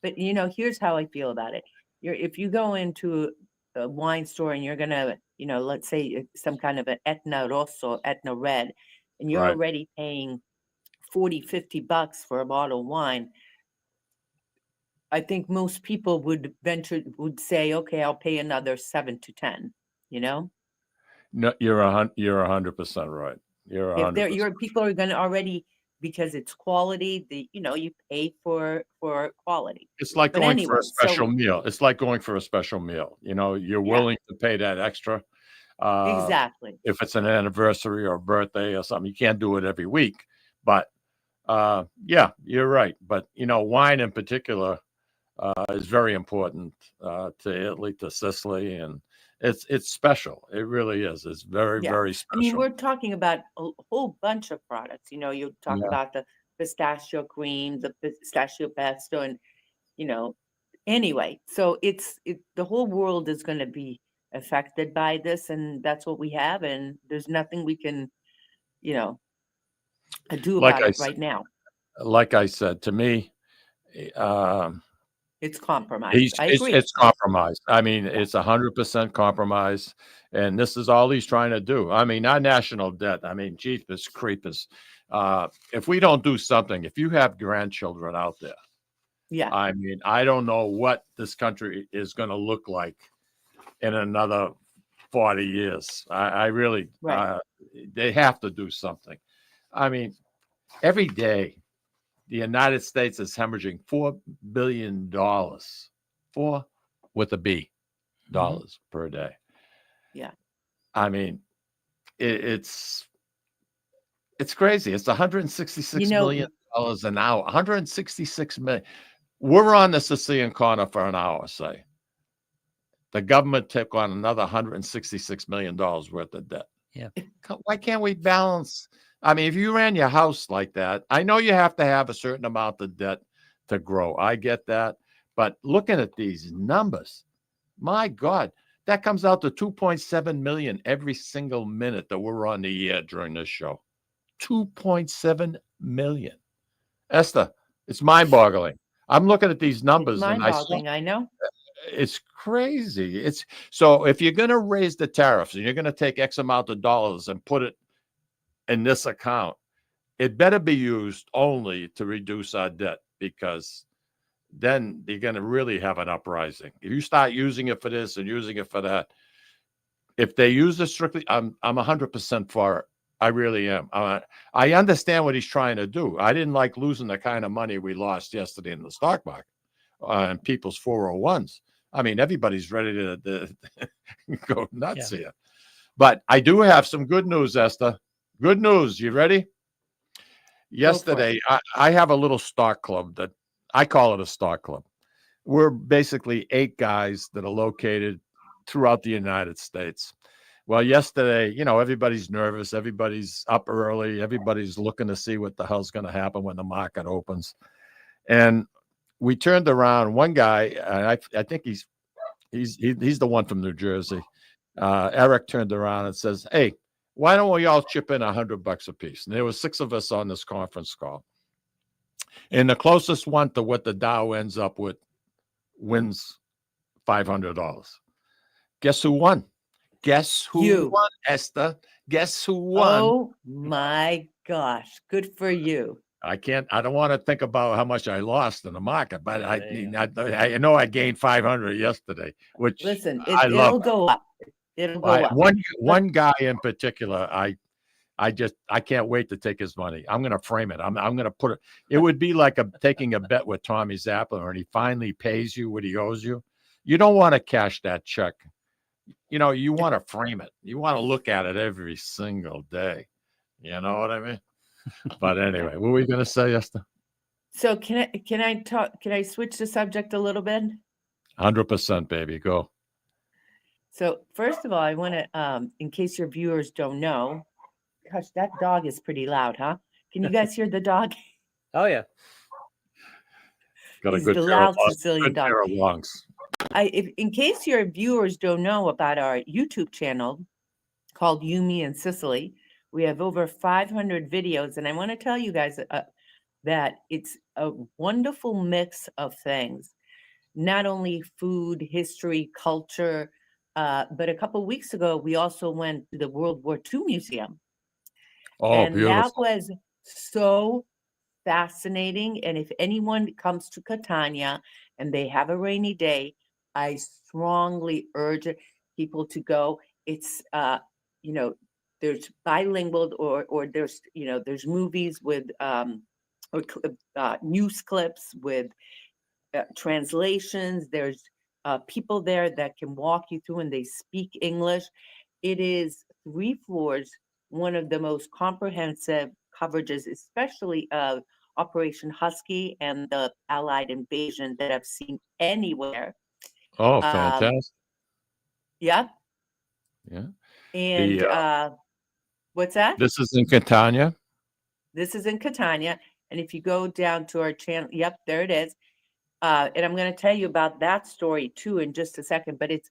[SPEAKER 3] But, here's how I feel about it. If you go into a wine store and you're going to, let's say some kind of an Etna Rosso, Etna Red, and you're already paying $40-50 for a bottle of wine, I think most people would say, okay, I'll pay another 7 to 10,
[SPEAKER 1] No, you're 100% right. You're 100%.
[SPEAKER 3] People are going to already, because it's quality, you pay for quality.
[SPEAKER 1] It's like going for a special meal. It's like going for a special meal. You're willing to pay that extra.
[SPEAKER 3] Exactly.
[SPEAKER 1] If it's an anniversary or birthday or something, you can't do it every week. But you're right. But wine in particular is very important to Italy, to Sicily, and it's special. It really is. It's very, very special.
[SPEAKER 3] I mean, we're talking about a whole bunch of products. You talk about the pistachio cream, the pistachio pesto, and anyway. So the whole world is going to be affected by this, and that's what we have. And there's nothing we can, do about it right now.
[SPEAKER 1] Like I said, to me,
[SPEAKER 3] it's compromise. I agree.
[SPEAKER 1] It's compromise. I mean, it's 100% compromise. And this is all he's trying to do. I mean, our national debt, jeepers creepers. If we don't do something, if you have grandchildren out there, I don't know what this country is going to look like in another 40 years. I really, they have to do something. Every day, the United States is hemorrhaging $4 billion, $4 with a B, dollars per day.
[SPEAKER 3] Yeah.
[SPEAKER 1] It's crazy. It's $166 million an hour. 166 million. We're on the Sicilian Corner for an hour, say. the government took on another $166 million worth of debt.
[SPEAKER 2] Yeah.
[SPEAKER 1] Why can't we balance? I mean, if you ran your house like that, I know you have to have a certain amount of debt to grow. I get that. But looking at these numbers, my God, that comes out to 2.7 million every single minute that we're on the air during this show. 2.7 million. Esther, it's mind-boggling. I'm looking at these numbers
[SPEAKER 3] It's mind-boggling, I know.
[SPEAKER 1] It's crazy. It's so if you're going to raise the tariffs and you're going to take X amount of dollars and put it in this account, it better be used only to reduce our debt, because then you're going to really have an uprising. If you start using it for this and using it for that, if they use it strictly, I'm 100% for it. I really am. I understand what he's trying to do. I didn't like losing the kind of money we lost yesterday in the stock market and people's 401s. I mean, everybody's ready to go nuts here. But I do have some good news, Esther. Good news. You ready? Yesterday, I have a little stock club that I call it a stock club. We're basically 8 guys that are located throughout the United States. Well, yesterday, everybody's nervous. Everybody's up early. Everybody's looking to see what the hell's going to happen when the market opens. And we turned around. One guy, I think he's the one from New Jersey. Eric turned around and says, "Hey, why don't we all chip in $100 a piece?" And there were 6 of us on this conference call. And the closest one to what the Dow ends up with wins $500. Guess who won? Guess who won, Esther? Guess who won?
[SPEAKER 3] Oh my gosh. Good for you.
[SPEAKER 1] I don't want to think about how much I lost in the market, but I know I gained 500 yesterday, which
[SPEAKER 3] listen,
[SPEAKER 1] it'll
[SPEAKER 3] go up. It'll go up.
[SPEAKER 1] One guy in particular, I can't wait to take his money. I'm going to frame it. I'm going to put it. It would be like taking a bet with Tommy Zappa, and he finally pays you what he owes you. You don't want to cash that check. You want to frame it. You want to look at it every single day. You know what I mean? But anyway, what were we going to say, Esther?
[SPEAKER 3] So can I switch the subject a little bit?
[SPEAKER 1] 100%, baby. Go.
[SPEAKER 3] So first of all, I want to, in case your viewers don't know, gosh, that dog is pretty loud, huh? Can you guys hear the dog?
[SPEAKER 2] Oh yeah.
[SPEAKER 1] Got a
[SPEAKER 3] He's
[SPEAKER 1] good
[SPEAKER 3] the
[SPEAKER 1] pair
[SPEAKER 3] loud
[SPEAKER 1] of
[SPEAKER 3] Sicilian dog.
[SPEAKER 1] pair of lungs.
[SPEAKER 3] In case your viewers don't know about our YouTube channel called You, Me, and Sicily, we have over 500 videos, and I want to tell you guys that it's a wonderful mix of things, not only food, history, culture, but a couple of weeks ago, we also went to the World War II Museum.
[SPEAKER 1] Oh,
[SPEAKER 3] and
[SPEAKER 1] beautiful.
[SPEAKER 3] That was so fascinating. And if anyone comes to Catania and they have a rainy day, I strongly urge people to go. It's, there's bilingual or there's movies with, news clips with translations. There's people there that can walk you through and they speak English. It is 3 floors, one of the most comprehensive coverages, especially of Operation Husky and the Allied invasion that I've seen anywhere.
[SPEAKER 1] Oh, fantastic.
[SPEAKER 3] Yep.
[SPEAKER 1] Yeah.
[SPEAKER 3] And what's that?
[SPEAKER 1] This is in Catania.
[SPEAKER 3] This is in Catania. And if you go down to our channel, yep, there it is. And I'm going to tell you about that story too in just a second, but it's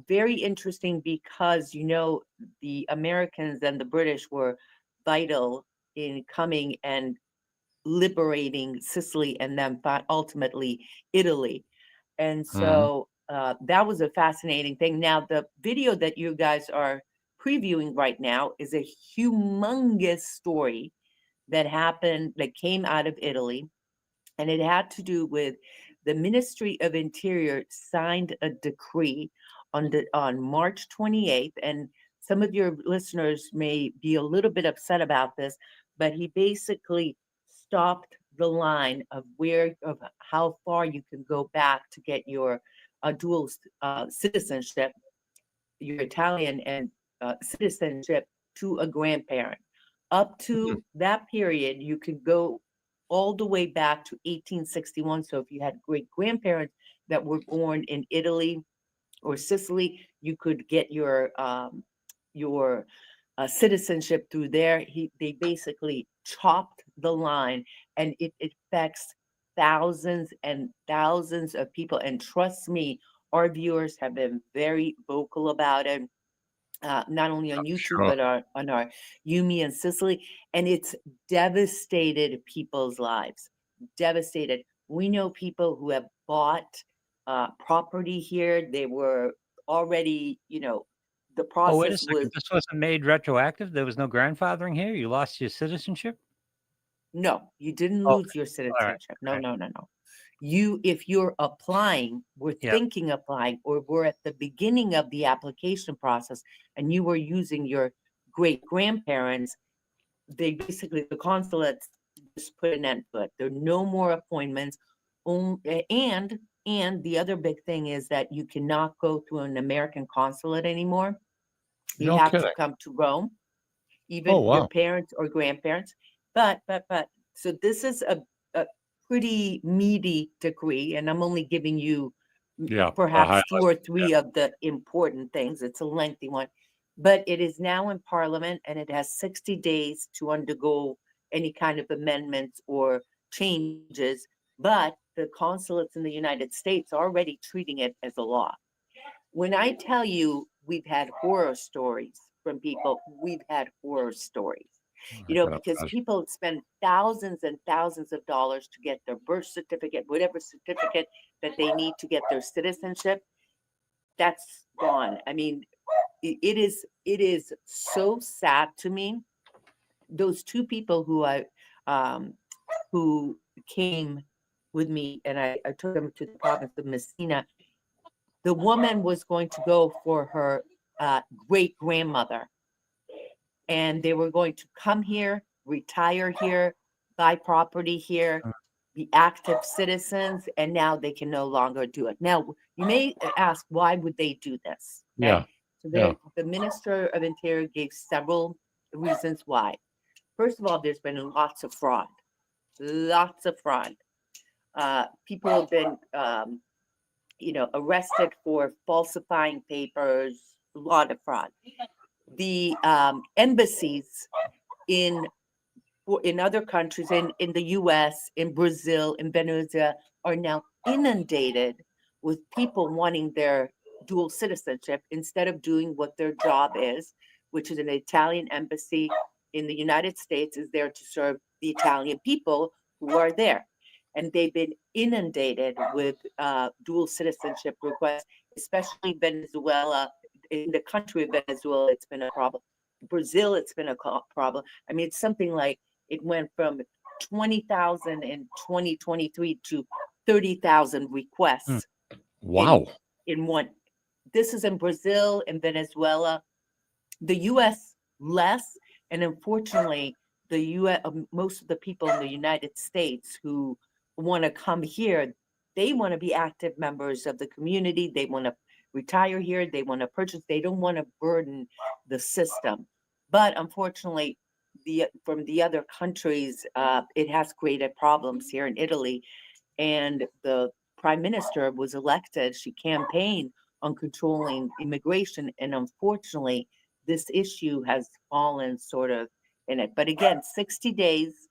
[SPEAKER 3] very interesting because, the Americans and the British were vital in coming and liberating Sicily and then ultimately Italy. And so that was a fascinating thing. Now, the video that you guys are previewing right now is a humongous story that came out of Italy. And it had to do with the Ministry of Interior signed a decree on March 28th. And some of your listeners may be a little bit upset about this, but he basically stopped the line of how far you can go back to get your dual citizenship, your Italian and citizenship to a grandparent. Up to that period, you could go all the way back to 1861. So if you had great grandparents that were born in Italy or Sicily, you could get your citizenship through there. They basically chopped the line, and it affects thousands and thousands of people. And trust me, our viewers have been very vocal about it. Not only on YouTube,
[SPEAKER 1] Sure.
[SPEAKER 3] but on our Yumi and Sicily, and it's devastated people's lives. Devastated. We know people who have bought property here. They were already, the
[SPEAKER 2] Oh, wait a
[SPEAKER 3] process
[SPEAKER 2] second.
[SPEAKER 3] was
[SPEAKER 2] This wasn't made retroactive. There was no grandfathering here. You lost your citizenship.
[SPEAKER 3] no, you didn't
[SPEAKER 2] Okay.
[SPEAKER 3] lose your
[SPEAKER 2] All right.
[SPEAKER 3] citizenship. No,
[SPEAKER 2] Okay.
[SPEAKER 3] no, no, no. If you're applying, we're
[SPEAKER 2] Yep.
[SPEAKER 3] thinking applying, or we're at the beginning of the application process, and you were using your great grandparents, they basically, the consulates just put an end to it. There are no more appointments. And the other big thing is that you cannot go through an American consulate anymore. You
[SPEAKER 1] No
[SPEAKER 3] have
[SPEAKER 1] kidding.
[SPEAKER 3] to come to Rome, even
[SPEAKER 1] Oh,
[SPEAKER 3] your
[SPEAKER 1] wow.
[SPEAKER 3] parents or grandparents. But so this is a pretty meaty decree, and I'm only giving you
[SPEAKER 1] Yeah.
[SPEAKER 3] perhaps two or three of the important things. It's a lengthy one, but it is now in Parliament, and it has 60 days to undergo any kind of amendments or changes. But the consulates in the United States are already treating it as a law. When I tell you we've had horror stories from people, we've had horror stories. Because people spend thousands and thousands of dollars to get their birth certificate, whatever certificate that they need to get their citizenship. That's gone. I mean, it is so sad to me. Those two people who came with me, and I took them to the province of Messina. The woman was going to go for her great grandmother, and they were going to come here, retire here, buy property here, be active citizens, and now they can no longer do it. Now, you may ask, why would they do this? Okay?
[SPEAKER 1] Yeah.
[SPEAKER 3] So the Minister of Interior gave several reasons why. First of all, there's been lots of fraud. People have been, arrested for falsifying papers, a lot of fraud. The embassies in other countries, in the US, in Brazil, in Venezuela, are now inundated with people wanting their dual citizenship instead of doing what their job is, which is an Italian embassy in the United States is there to serve the Italian people who are there. And they've been inundated with dual citizenship requests, especially Venezuela. In the country of Venezuela, it's been a problem. Brazil, it's been a problem. I mean, it's something like it went from 20,000 in 2023 to 30,000 requests.
[SPEAKER 1] Wow.
[SPEAKER 3] In one. This is in Brazil and Venezuela. The U.S. less, and unfortunately, the U.S. Most of the people in the United States who want to come here, they want to be active members of the community. They want to retire here. They want to purchase. They don't want to burden the system. But unfortunately, from the other countries, it has created problems here in Italy. And the prime minister was elected. She campaigned on controlling immigration. And unfortunately, this issue has fallen sort of in it. But again, 60 days,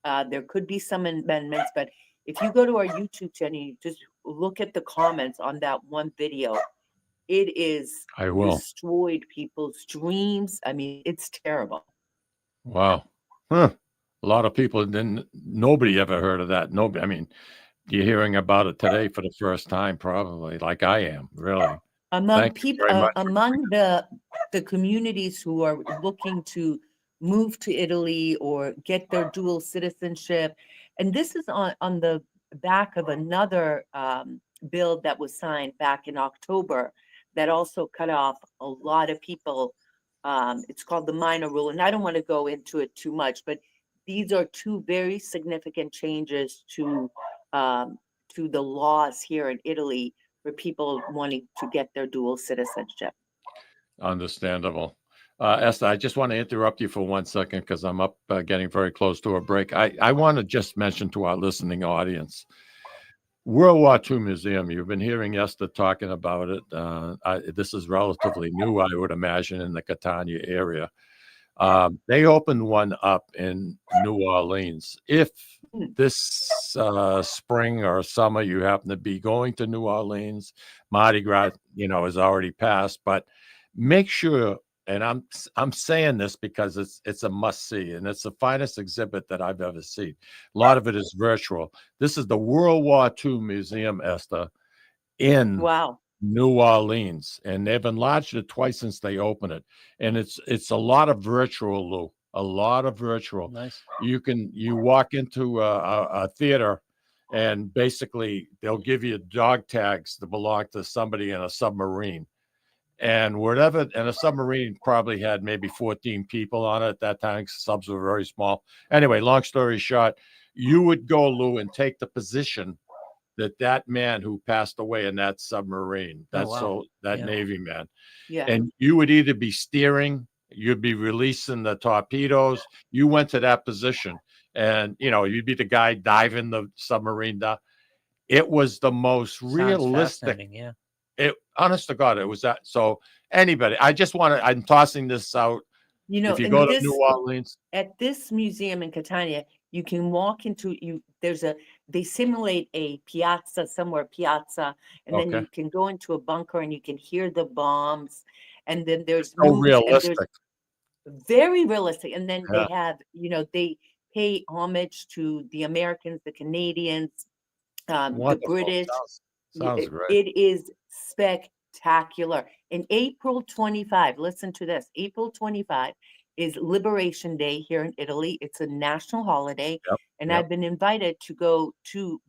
[SPEAKER 3] there could be some amendments. But if you go to our YouTube channel, you just look at the comments on that one video. It is
[SPEAKER 1] I will.
[SPEAKER 3] destroyed people's dreams. I mean, it's terrible.
[SPEAKER 1] Wow. Huh. A lot of people nobody ever heard of that. Nobody, I mean, you're hearing about it today for the first time, probably, like I am, really.
[SPEAKER 3] Among
[SPEAKER 1] Thank you
[SPEAKER 3] people,
[SPEAKER 1] very much.
[SPEAKER 3] among the communities who are looking to move to Italy or get their dual citizenship, and this is on the back of another bill that was signed back in October that also cut off a lot of people. It's called the minor rule, and I don't want to go into it too much, but these are two very significant changes to the laws here in Italy for people wanting to get their dual citizenship.
[SPEAKER 1] Understandable. Eszter, I just want to interrupt you for 1 second because I'm up getting very close to a break. I want to just mention to our listening audience, World War II Museum. You've been hearing Eszter talking about it. This is relatively new, I would imagine, in the Catania area. They opened one up in New Orleans. If this spring or summer you happen to be going to New Orleans, Mardi Gras, is already passed, but make sure, and I'm saying this because it's a must see, and it's the finest exhibit that I've ever seen. A lot of it is virtual. This is the World War II Museum, Eszter, in
[SPEAKER 3] Wow.
[SPEAKER 1] New Orleans, and they've enlarged it twice since they opened it, and it's a lot of virtual, Lou. A lot of virtual.
[SPEAKER 2] Nice.
[SPEAKER 1] You walk into a theater, and basically they'll give you dog tags that belong to somebody in a submarine. And a submarine probably had maybe 14 people on it at that time. Subs were very small. Anyway, long story short, you would go, Lou, and take the position that man who passed away in that submarine, Navy man.
[SPEAKER 3] Yeah.
[SPEAKER 1] And you would either be steering, you'd be releasing the torpedoes. You went to that position, and you'd be the guy diving the submarine down. It was the most realistic.
[SPEAKER 2] Yeah.
[SPEAKER 1] Honest to God, it was that. So anybody, I'm tossing this out. If you go to New Orleans,
[SPEAKER 3] at this museum in Catania, you can walk into they simulate a piazza, and then you can go into a bunker and you can hear the bombs, and then there's
[SPEAKER 1] realistic.
[SPEAKER 3] Very realistic. And then they have, they pay homage to the Americans, the Canadians, the British.
[SPEAKER 1] Sounds great.
[SPEAKER 3] It is spectacular. In April 25, listen to this, April 25 is Liberation Day here in Italy. It's a national holiday. And I've been invited to go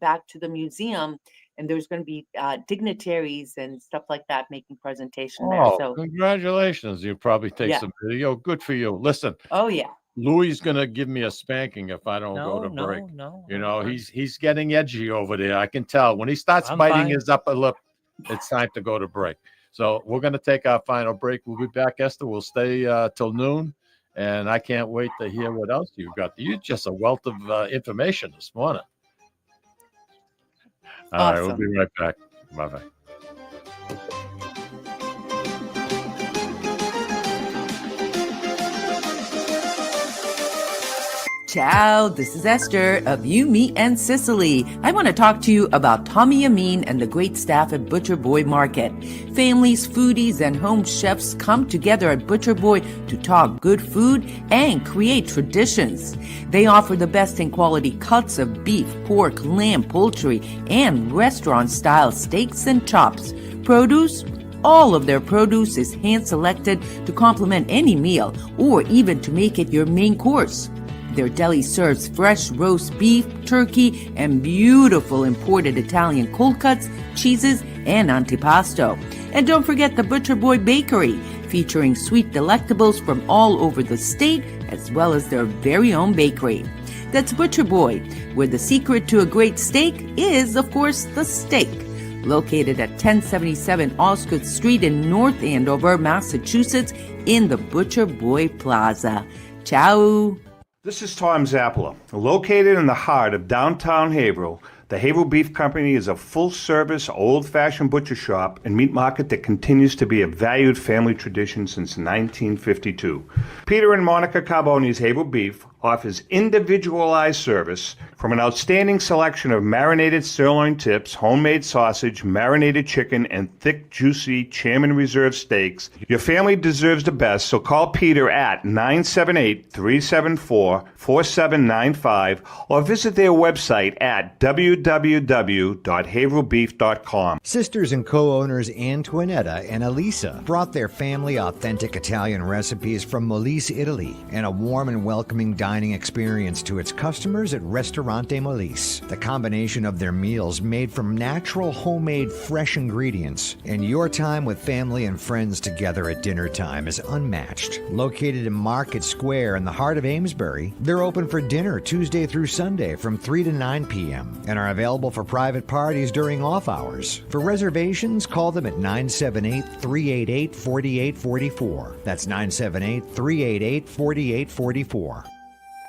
[SPEAKER 3] back to the museum, and there's going to be dignitaries and stuff like that making presentation there. So
[SPEAKER 1] congratulations. You probably take some video. Good for you. Listen.
[SPEAKER 3] Oh, yeah.
[SPEAKER 1] Louis going to give me a spanking if I don't go to break.
[SPEAKER 2] No.
[SPEAKER 1] He's getting edgy over there. I can tell. When he starts biting his upper lip, it's time to go to break. So we're going to take our final break. We'll be back, Eszter. We'll stay till noon. And I can't wait to hear what else you've got. You're just a wealth of information this morning. All right, we'll be right back. Bye-bye.
[SPEAKER 12] Ciao, this is Eszter of You, Me, and Sicily. I want to talk to you about Tommy Amin and the great staff at Butcher Boy Market. Families, foodies, and home chefs come together at Butcher Boy to talk good food and create traditions. They offer the best in quality cuts of beef, pork, lamb, poultry, and restaurant-style steaks and chops. Produce? All of their produce is hand-selected to complement any meal or even to make it your main course. Their deli serves fresh roast beef, turkey, and beautiful imported Italian cold cuts, cheeses, and antipasto. And don't forget the Butcher Boy Bakery, featuring sweet delectables from all over the state, as well as their very own bakery. That's Butcher Boy, where the secret to a great steak is, of course, the steak. Located at 1077 Osgood Street in North Andover, Massachusetts, in the Butcher Boy Plaza. Ciao!
[SPEAKER 4] This is Tom Zappala. Located in the heart of downtown Haverhill, the Haverhill Beef Company is a full-service, old-fashioned butcher shop and meat market that continues to be a valued family tradition since 1952. Peter and Monica Carboni's Haverhill Beef offers individualized service from an outstanding selection of marinated sirloin tips, homemade sausage, marinated chicken, and thick, juicy Chairman Reserve steaks. Your family deserves the best, so call Peter at 978-374-4795 or visit their website at www.haverhillbeef.com.
[SPEAKER 5] Sisters and co-owners Antoinetta and Elisa brought their family authentic Italian recipes from Molise, Italy, and a warm and welcoming dining experience to its customers at Ristorante Molise. The combination of their meals made from natural, homemade, fresh ingredients, and your time with family and friends together at dinner time is unmatched. Located in Market Square in the heart of Amesbury, they're open for dinner Tuesday through Sunday from 3 to 9 p.m. and are available for private parties during off hours. For reservations, call them at 978-388-4844. That's 978-388-4844.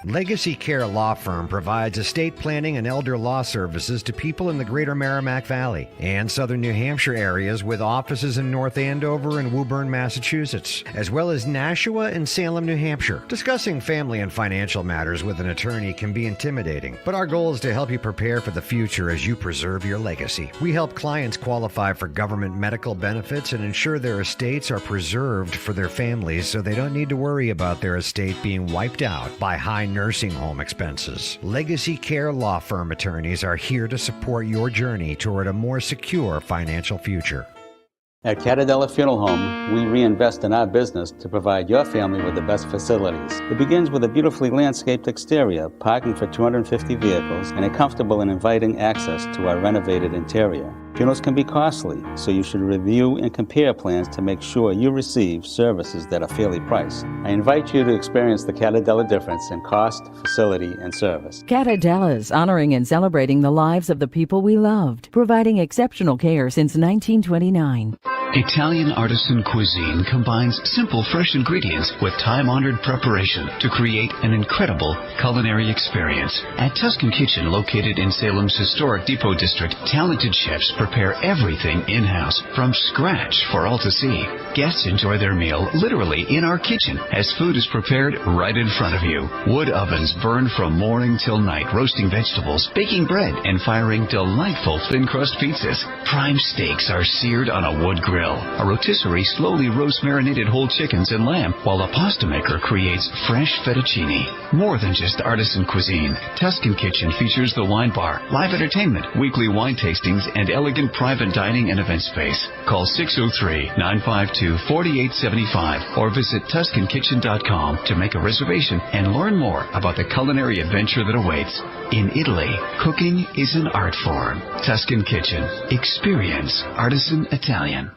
[SPEAKER 5] Legacy Care Law Firm provides estate planning and elder law services to people in the greater Merrimack Valley and southern New Hampshire areas, with offices in North Andover and Woburn, Massachusetts, as well as Nashua and Salem, New Hampshire. Discussing family and financial matters with an attorney can be intimidating, but our goal is to help you prepare for the future as you preserve your legacy. We help clients qualify for government medical benefits and ensure their estates are preserved for their families so they don't need to worry about their estate being wiped out by high nursing home expenses. Legacy Care Law Firm attorneys are here to support your journey toward a more secure financial future.
[SPEAKER 6] At Catadella Funeral Home, we reinvest in our business to provide your family with the best facilities. It begins with a beautifully landscaped exterior, parking for 250 vehicles, and a comfortable and inviting access to our renovated interior. Funerals can be costly, so you should review and compare plans to make sure you receive services that are fairly priced. I invite you to experience the Catadella difference in cost, facility, and service.
[SPEAKER 7] Catadella's, honoring and celebrating the lives of the people we loved, providing exceptional care since 1929.
[SPEAKER 8] Italian artisan cuisine combines simple, fresh ingredients with time-honored preparation to create an incredible culinary experience. At Tuscan Kitchen, located in Salem's historic Depot District, talented chefs prepare everything in-house from scratch for all to see. Guests enjoy their meal literally in our kitchen as food is prepared right in front of you. Wood ovens burn from morning till night, roasting vegetables, baking bread, and firing delightful thin-crust pizzas. Prime steaks are seared on a wood grill. A rotisserie slowly roasts marinated whole chickens and lamb, while a pasta maker creates fresh fettuccine. More than just artisan cuisine, Tuscan Kitchen features the wine bar, live entertainment, weekly wine tastings, and elegant private dining and event space. Call 603-952-4875 or visit TuscanKitchen.com to make a reservation and learn more about the culinary adventure that awaits. In Italy, cooking is an art form. Tuscan Kitchen. Experience artisan Italian.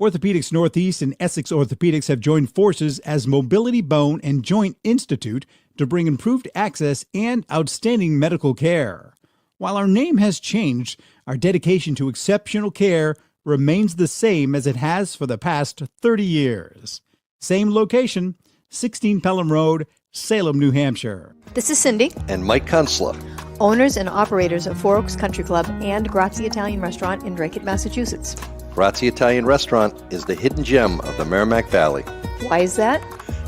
[SPEAKER 9] Orthopedics Northeast and Essex Orthopedics have joined forces as Mobility Bone and Joint Institute to bring improved access and outstanding medical care. While our name has changed, our dedication to exceptional care remains the same as it has for the past 30 years. Same location, 16 Pelham Road, Salem, New Hampshire.
[SPEAKER 10] This is Cindy,
[SPEAKER 11] And Mike Kunstler.
[SPEAKER 10] owners and operators of Four Oaks Country Club and Grazie Italian Restaurant in Drake, Massachusetts.
[SPEAKER 11] Grazie Italian Restaurant is the hidden gem of the Merrimack Valley.
[SPEAKER 10] Why is that?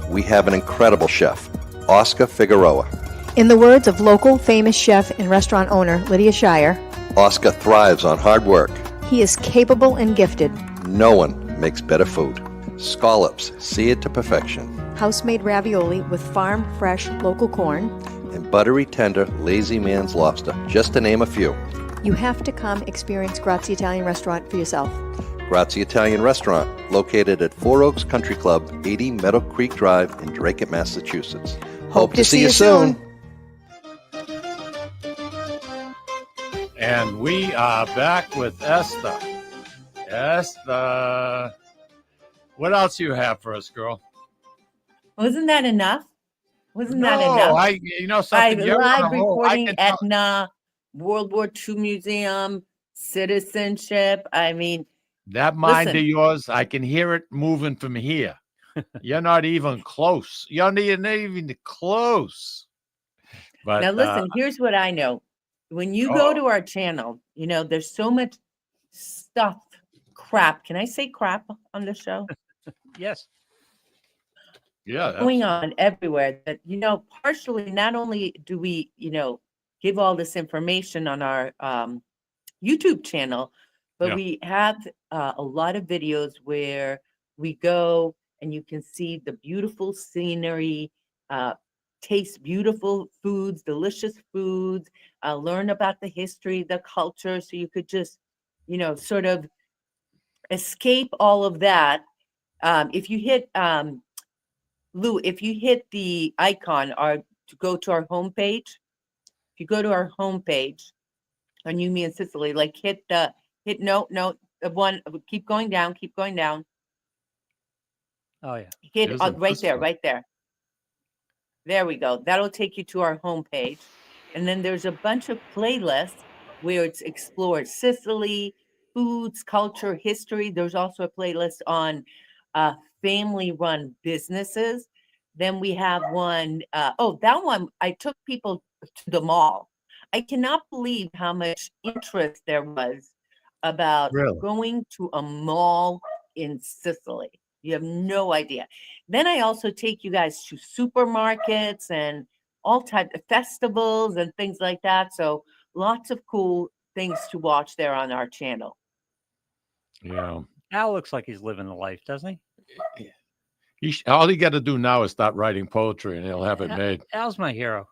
[SPEAKER 11] We have an incredible chef, Oscar Figueroa.
[SPEAKER 10] In the words of local famous chef and restaurant owner Lydia Shire,
[SPEAKER 11] Oscar thrives on hard work.
[SPEAKER 10] he is capable and gifted.
[SPEAKER 11] No one makes better food. Scallops seared to perfection,
[SPEAKER 10] House-made ravioli with farm-fresh local corn.
[SPEAKER 11] and buttery tender lazy man's lobster, just to name a few.
[SPEAKER 10] You have to come experience Grazie Italian Restaurant for yourself.
[SPEAKER 11] Grazie Italian Restaurant, located at Four Oaks Country Club, 80 Meadow Creek Drive in Drake, Massachusetts. Hope to see you soon.
[SPEAKER 1] And we are back with Eszter. Eszter, what else you have for us, girl?
[SPEAKER 3] Wasn't that enough? Wasn't that
[SPEAKER 1] No,
[SPEAKER 3] enough?
[SPEAKER 1] you know something. You're
[SPEAKER 3] Live
[SPEAKER 1] on a roll. I
[SPEAKER 3] reporting
[SPEAKER 1] can tell-
[SPEAKER 3] Etna, World War II Museum, citizenship. I mean,
[SPEAKER 1] That mind
[SPEAKER 3] listen.
[SPEAKER 1] of yours, I can hear it moving from here. You're not even close. You're not even close. But
[SPEAKER 3] now listen, here's what I know. When you go to our channel, you know, there's so much stuff, crap. Can I say crap on the show?
[SPEAKER 2] Yes.
[SPEAKER 1] yeah,
[SPEAKER 3] Going on everywhere that, you know, partially not only do we, you know, give all this information on our YouTube channel, but
[SPEAKER 1] Yeah.
[SPEAKER 3] we have a lot of videos where we go and you can see the beautiful scenery, taste beautiful foods, delicious foods, learn about the history, the culture. So you could just, you know, sort of escape all of that. If you hit, Lou, if you hit the icon or to go to our homepage, if you go to our homepage on You, Me, and Sicily, like hit the one, keep going down.
[SPEAKER 2] Oh, yeah.
[SPEAKER 3] Hit
[SPEAKER 1] There's a
[SPEAKER 3] right there,
[SPEAKER 1] list.
[SPEAKER 3] right there. There we go. That'll take you to our homepage. And then there's a bunch of playlists where it's explored Sicily, foods, culture, history. There's also a playlist on family-run businesses. Then we have one. That one, I took people to the mall. I cannot believe how much interest there was about
[SPEAKER 1] Really?
[SPEAKER 3] going to a mall in Sicily. You have no idea. Then I also take you guys to supermarkets and all types of festivals and things like that. So lots of cool things to watch there on our channel.
[SPEAKER 1] Yeah.
[SPEAKER 2] Al looks like he's living the life, doesn't he?
[SPEAKER 1] All you got to do now is start writing poetry, and he'll have it made.
[SPEAKER 2] Al's my hero.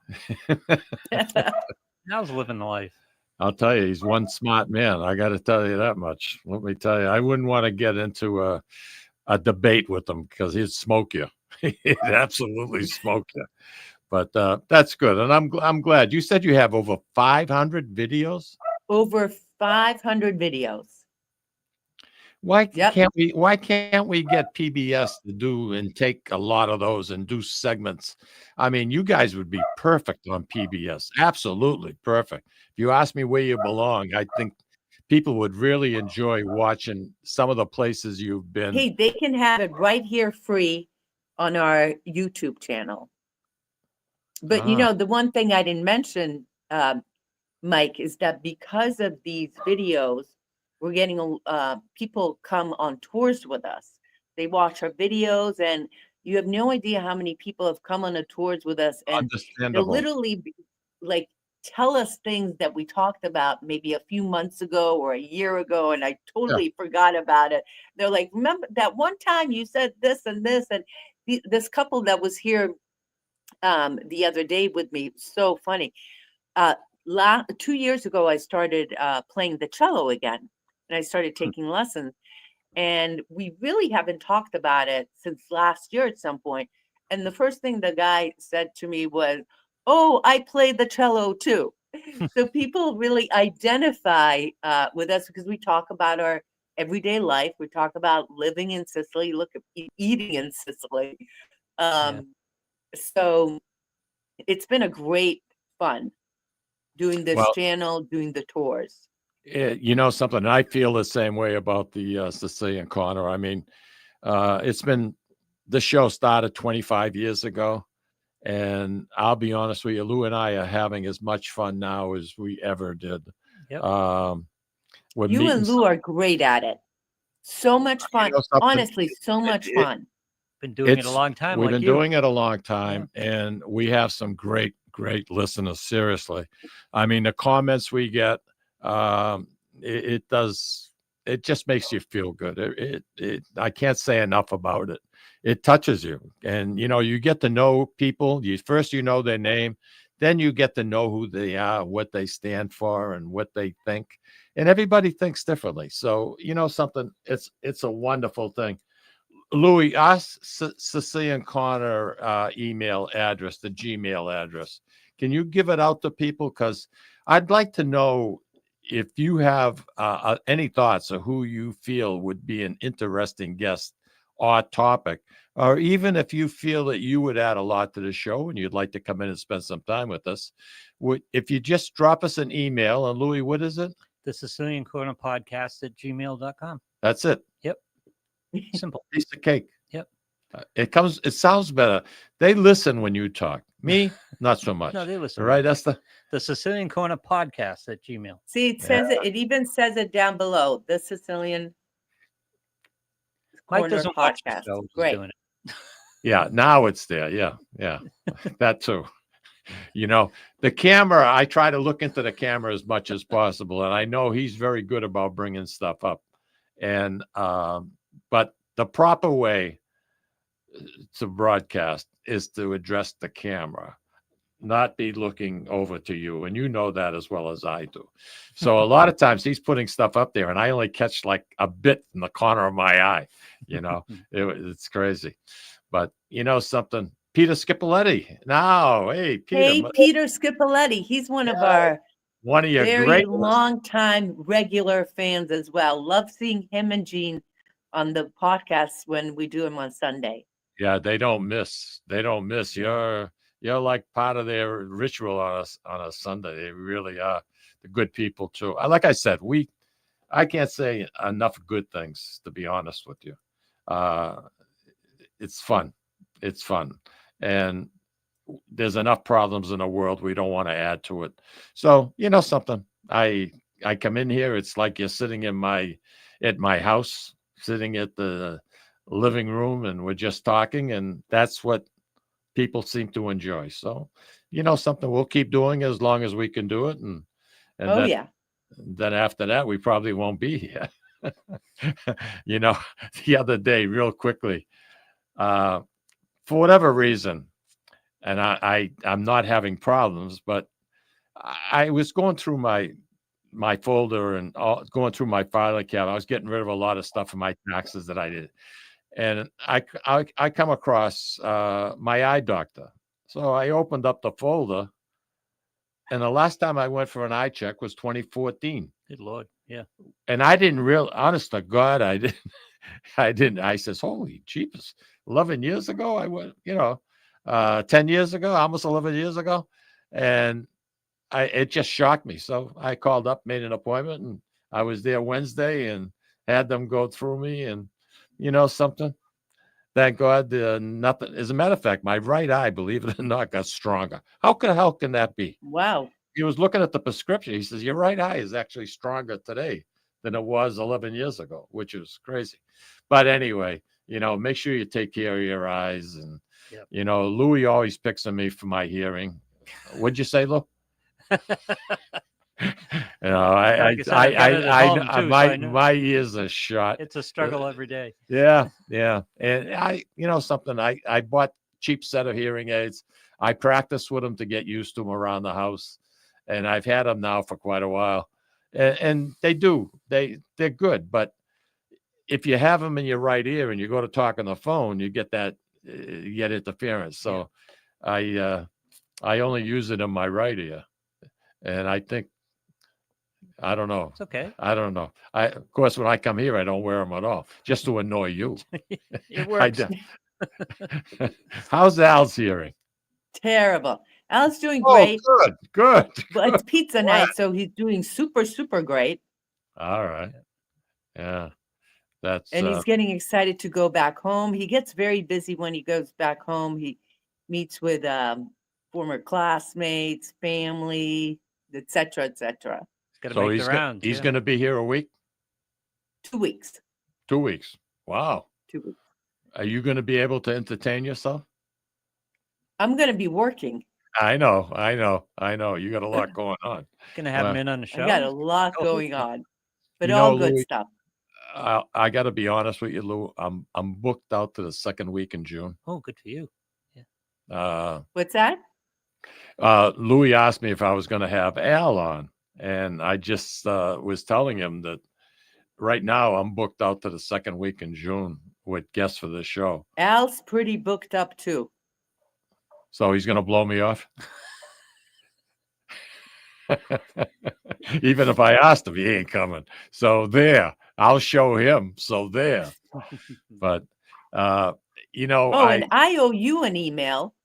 [SPEAKER 2] Al's living the life.
[SPEAKER 1] I'll tell you, he's one smart man. I got to tell you that much. Let me tell you, I wouldn't want to get into a debate with him because he'd smoke you. He'd absolutely smoke you. But that's good, and I'm glad. You said you have over 500 videos.
[SPEAKER 3] Over 500 videos.
[SPEAKER 1] Why can't we get PBS to do and take a lot of those and do segments? I mean, you guys would be perfect on PBS. Absolutely perfect. If you ask me where you belong, I think people would really enjoy watching some of the places you've been.
[SPEAKER 3] Hey, they can have it right here free on our YouTube channel. But you know, the one thing I didn't mention, Mike, is that because of these videos, we're getting people come on tours with us. They watch our videos, and you have no idea how many people have come on the tours with us, and they'll literally like tell us things that we talked about maybe a few months ago or a year ago, and I totally forgot about it. They're like, remember that one time you said this and this, and this couple that was here the other day with me, so funny. 2 years ago, I started playing the cello again, and I started taking lessons. And we really haven't talked about it since last year at some point. And the first thing the guy said to me was, "Oh, I play the cello too." So people really identify with us because we talk about our everyday life. We talk about living in Sicily, eating in Sicily. So it's been a great fun doing this channel, doing the tours.
[SPEAKER 1] You know something, I feel the same way about the Sicilian Corner. I mean, the show started 25 years ago, and I'll be honest with you, Lou and I are having as much fun now as we ever did.
[SPEAKER 2] Yep.
[SPEAKER 3] You and Lou are great at it. So much fun. Honestly, so much fun.
[SPEAKER 2] Been doing it a long time.
[SPEAKER 1] We've been doing it a long time, and we have some great listeners. Seriously, I mean, the comments we get, it just makes you feel good. I can't say enough about it. It touches you, and you know, you get to know people. First you know their name, then you get to know who they are, what they stand for, and what they think. And everybody thinks differently. So you know something, it's a wonderful thing. Louis, our Sicilian Corner email address, the Gmail address, can you give it out to people? Because I'd like to know if you have any thoughts of who you feel would be an interesting guest or topic, or even if you feel that you would add a lot to the show and you'd like to come in and spend some time with us, if you just drop us an email. And Louis, what is it?
[SPEAKER 2] The Sicilian Corner podcast at gmail.com.
[SPEAKER 1] That's it.
[SPEAKER 2] Yep. Simple.
[SPEAKER 1] Piece of cake.
[SPEAKER 2] Yep.
[SPEAKER 1] It sounds better. They listen when you talk. Me, not so much.
[SPEAKER 2] No, they listen.
[SPEAKER 1] Right, that's the
[SPEAKER 2] Sicilian Corner podcast at Gmail.
[SPEAKER 3] See, it says it even says it down below. The Sicilian
[SPEAKER 2] Mike
[SPEAKER 3] Corner
[SPEAKER 2] doesn't watch the
[SPEAKER 3] podcast.
[SPEAKER 2] show, he's
[SPEAKER 3] Great.
[SPEAKER 2] doing it.
[SPEAKER 1] Yeah, now it's there. Yeah. That too. You know, the camera, I try to look into the camera as much as possible, and I know he's very good about bringing stuff up. And but the proper way to broadcast is to address the camera, not be looking over to you. And you know that as well as I do. So a lot of times he's putting stuff up there and I only catch like a bit in the corner of my eye. You know, it's crazy. But you know something, Peter Scipoletti. Now, hey, Peter.
[SPEAKER 3] Hey, Peter Scipoletti. He's one of our
[SPEAKER 1] your
[SPEAKER 3] very
[SPEAKER 1] great
[SPEAKER 3] long-time regular fans as well. Love seeing him and Jean on the podcast when we do them on Sunday.
[SPEAKER 1] Yeah, they don't miss. You're like part of their ritual on a Sunday. They really are. The good people too. Like I said, I can't say enough good things, to be honest with you. It's fun. and there's enough problems in the world. We don't want to add to it. So, you know something, I come in here, it's like you're sitting at my house, sitting at the living room, and we're just talking, and that's what people seem to enjoy. So, you know something, we'll keep doing it as long as we can do it, and
[SPEAKER 3] Oh, yeah.
[SPEAKER 1] then after that, we probably won't be here. You know, the other day, real quickly, for whatever reason, and I'm not having problems, but I was going through my folder and going through my filing cabinet. I was getting rid of a lot of stuff for my taxes that I did, and I come across my eye doctor. So I opened up the folder, and the last time I went for an eye check was 2014.
[SPEAKER 2] Good Lord. Yeah.
[SPEAKER 1] And I didn't honest to God, I didn't. I didn't. I says, holy jeepers, 11 years ago, I went, 10 years ago, almost 11 years ago. And it just shocked me. So I called up, made an appointment, and I was there Wednesday and had them go through me. And you know something? Thank God, nothing. As a matter of fact, my right eye, believe it or not, got stronger. How can that be?
[SPEAKER 3] Wow.
[SPEAKER 1] He was looking at the prescription. He says, your right eye is actually stronger today than it was 11 years ago, which is crazy. But anyway, make sure you take care of your eyes. And, Louis always picks on me for my hearing. What'd you say, Lou? My ears are shot.
[SPEAKER 2] It's a struggle every day.
[SPEAKER 1] Yeah. And something, I bought cheap set of hearing aids. I practice with them to get used to them around the house, and I've had them now for quite a while. And they're good, but if you have them in your right ear and you go to talk on the phone, you get interference. So I only use it in my right ear. And I think, I don't know.
[SPEAKER 2] It's okay.
[SPEAKER 1] I don't know. Of course, when I come here, I don't wear them at all, just to annoy you.
[SPEAKER 2] It works.
[SPEAKER 1] How's Al's hearing?
[SPEAKER 3] Terrible. Al's doing great.
[SPEAKER 1] Good.
[SPEAKER 3] But it's pizza night, so he's doing super, super great.
[SPEAKER 1] All right. Yeah.
[SPEAKER 3] And he's getting excited to go back home. He gets very busy when he goes back home. He meets with former classmates, family, etc., etc.
[SPEAKER 1] So he's going to be here a week?
[SPEAKER 3] 2 weeks.
[SPEAKER 1] 2 weeks. Wow.
[SPEAKER 3] 2 weeks.
[SPEAKER 1] Are you going to be able to entertain yourself?
[SPEAKER 3] I'm going to be working.
[SPEAKER 1] I know. You got a lot going on.
[SPEAKER 2] Going to have him in on the show?
[SPEAKER 3] I got a lot going on, but all good stuff.
[SPEAKER 1] I got to be honest with you, Lou. I'm booked out to the second week in June.
[SPEAKER 2] Oh, good for you.
[SPEAKER 1] Yeah.
[SPEAKER 3] What's that?
[SPEAKER 1] Louis asked me if I was going to have Al on, and I just was telling him that right now I'm booked out to the second week in June with guests for this show.
[SPEAKER 3] Al's pretty booked up too.
[SPEAKER 1] So he's going to blow me off? Even if I asked him, he ain't coming. So there, I'll show him. So there. But,
[SPEAKER 3] and I owe you an email.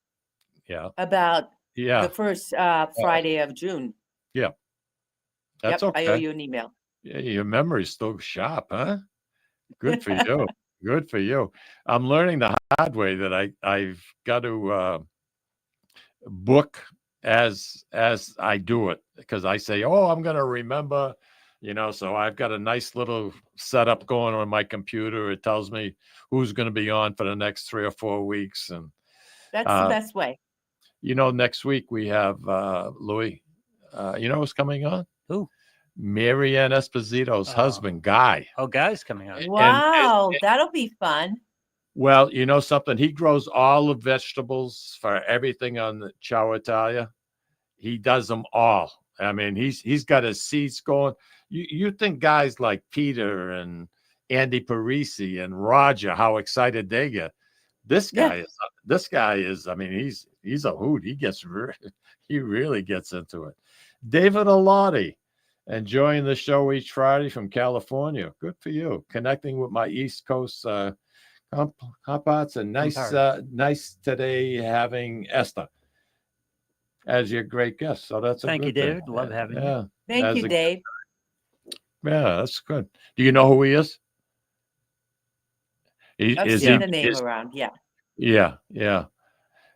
[SPEAKER 1] Yeah.
[SPEAKER 3] About the first Friday of June.
[SPEAKER 1] Yeah. That's okay.
[SPEAKER 3] I owe you an email.
[SPEAKER 1] Yeah, your memory's still sharp, huh? Good for you. Good for you. I'm learning the hard way that I've got to book as I do it, because I say, I'm going to remember, so I've got a nice little setup going on my computer. It tells me who's going to be on for the next 3 or 4 weeks. And
[SPEAKER 3] that's the best way.
[SPEAKER 1] Next week we have Louis. Who's coming on?
[SPEAKER 2] Who?
[SPEAKER 1] Marianne Esposito's husband, Guy.
[SPEAKER 2] Oh, Guy's coming on.
[SPEAKER 3] Wow, that'll be fun.
[SPEAKER 1] Well, you know something? He grows all the vegetables for everything on the Ciao Italia. He does them all. I mean, he's got his seeds going. You think guys like Peter and Andy Parisi and Roger, how excited they get. This guy is. I mean, he's a hoot. He really gets into it. David Allotti, enjoying the show each Friday from California. Good for you. Connecting with my East Coast compots, and nice today having Eszter as your great guest. So that's
[SPEAKER 2] thank you, David.
[SPEAKER 1] Thing.
[SPEAKER 2] Love having you.
[SPEAKER 3] Thank you, Dave.
[SPEAKER 1] Yeah, that's good. Do you know who he is?
[SPEAKER 3] I've seen the name around. Yeah.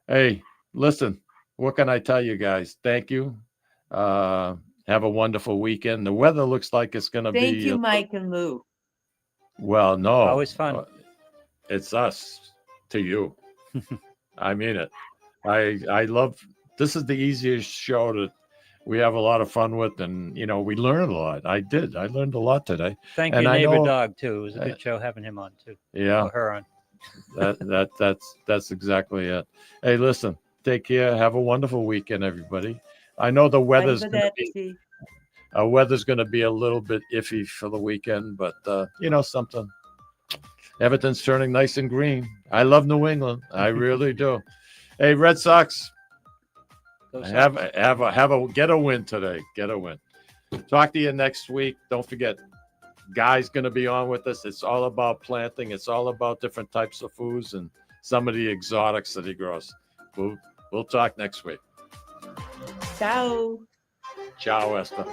[SPEAKER 1] Hey, listen, what can I tell you guys? Thank you. Have a wonderful weekend. The weather looks like it's going to
[SPEAKER 3] Thank
[SPEAKER 1] be
[SPEAKER 3] you, Mike and Lou.
[SPEAKER 1] well, no.
[SPEAKER 2] Always fun.
[SPEAKER 1] It's us to you. I mean it. I love this is the easiest show that we have a lot of fun with, and we learn a lot. I learned a lot today.
[SPEAKER 2] Thank
[SPEAKER 1] And
[SPEAKER 2] you,
[SPEAKER 1] I
[SPEAKER 2] neighbor
[SPEAKER 1] know-
[SPEAKER 2] dog, too. It was a good show having him on, too.
[SPEAKER 1] Yeah.
[SPEAKER 2] Or her on.
[SPEAKER 1] That's exactly it. Hey, listen, take care. Have a wonderful weekend, everybody. I know the weather's going to be a little bit iffy for the weekend, but something. Everything's turning nice and green. I love New England. I really do. Hey, Red Sox, have a get a win today. Get a win. Talk to you next week. Don't forget, Guy's going to be on with us. It's all about planting. It's all about different types of foods and some of the exotics that he grows. We'll talk next week.
[SPEAKER 3] Ciao.
[SPEAKER 1] Ciao, Eszter.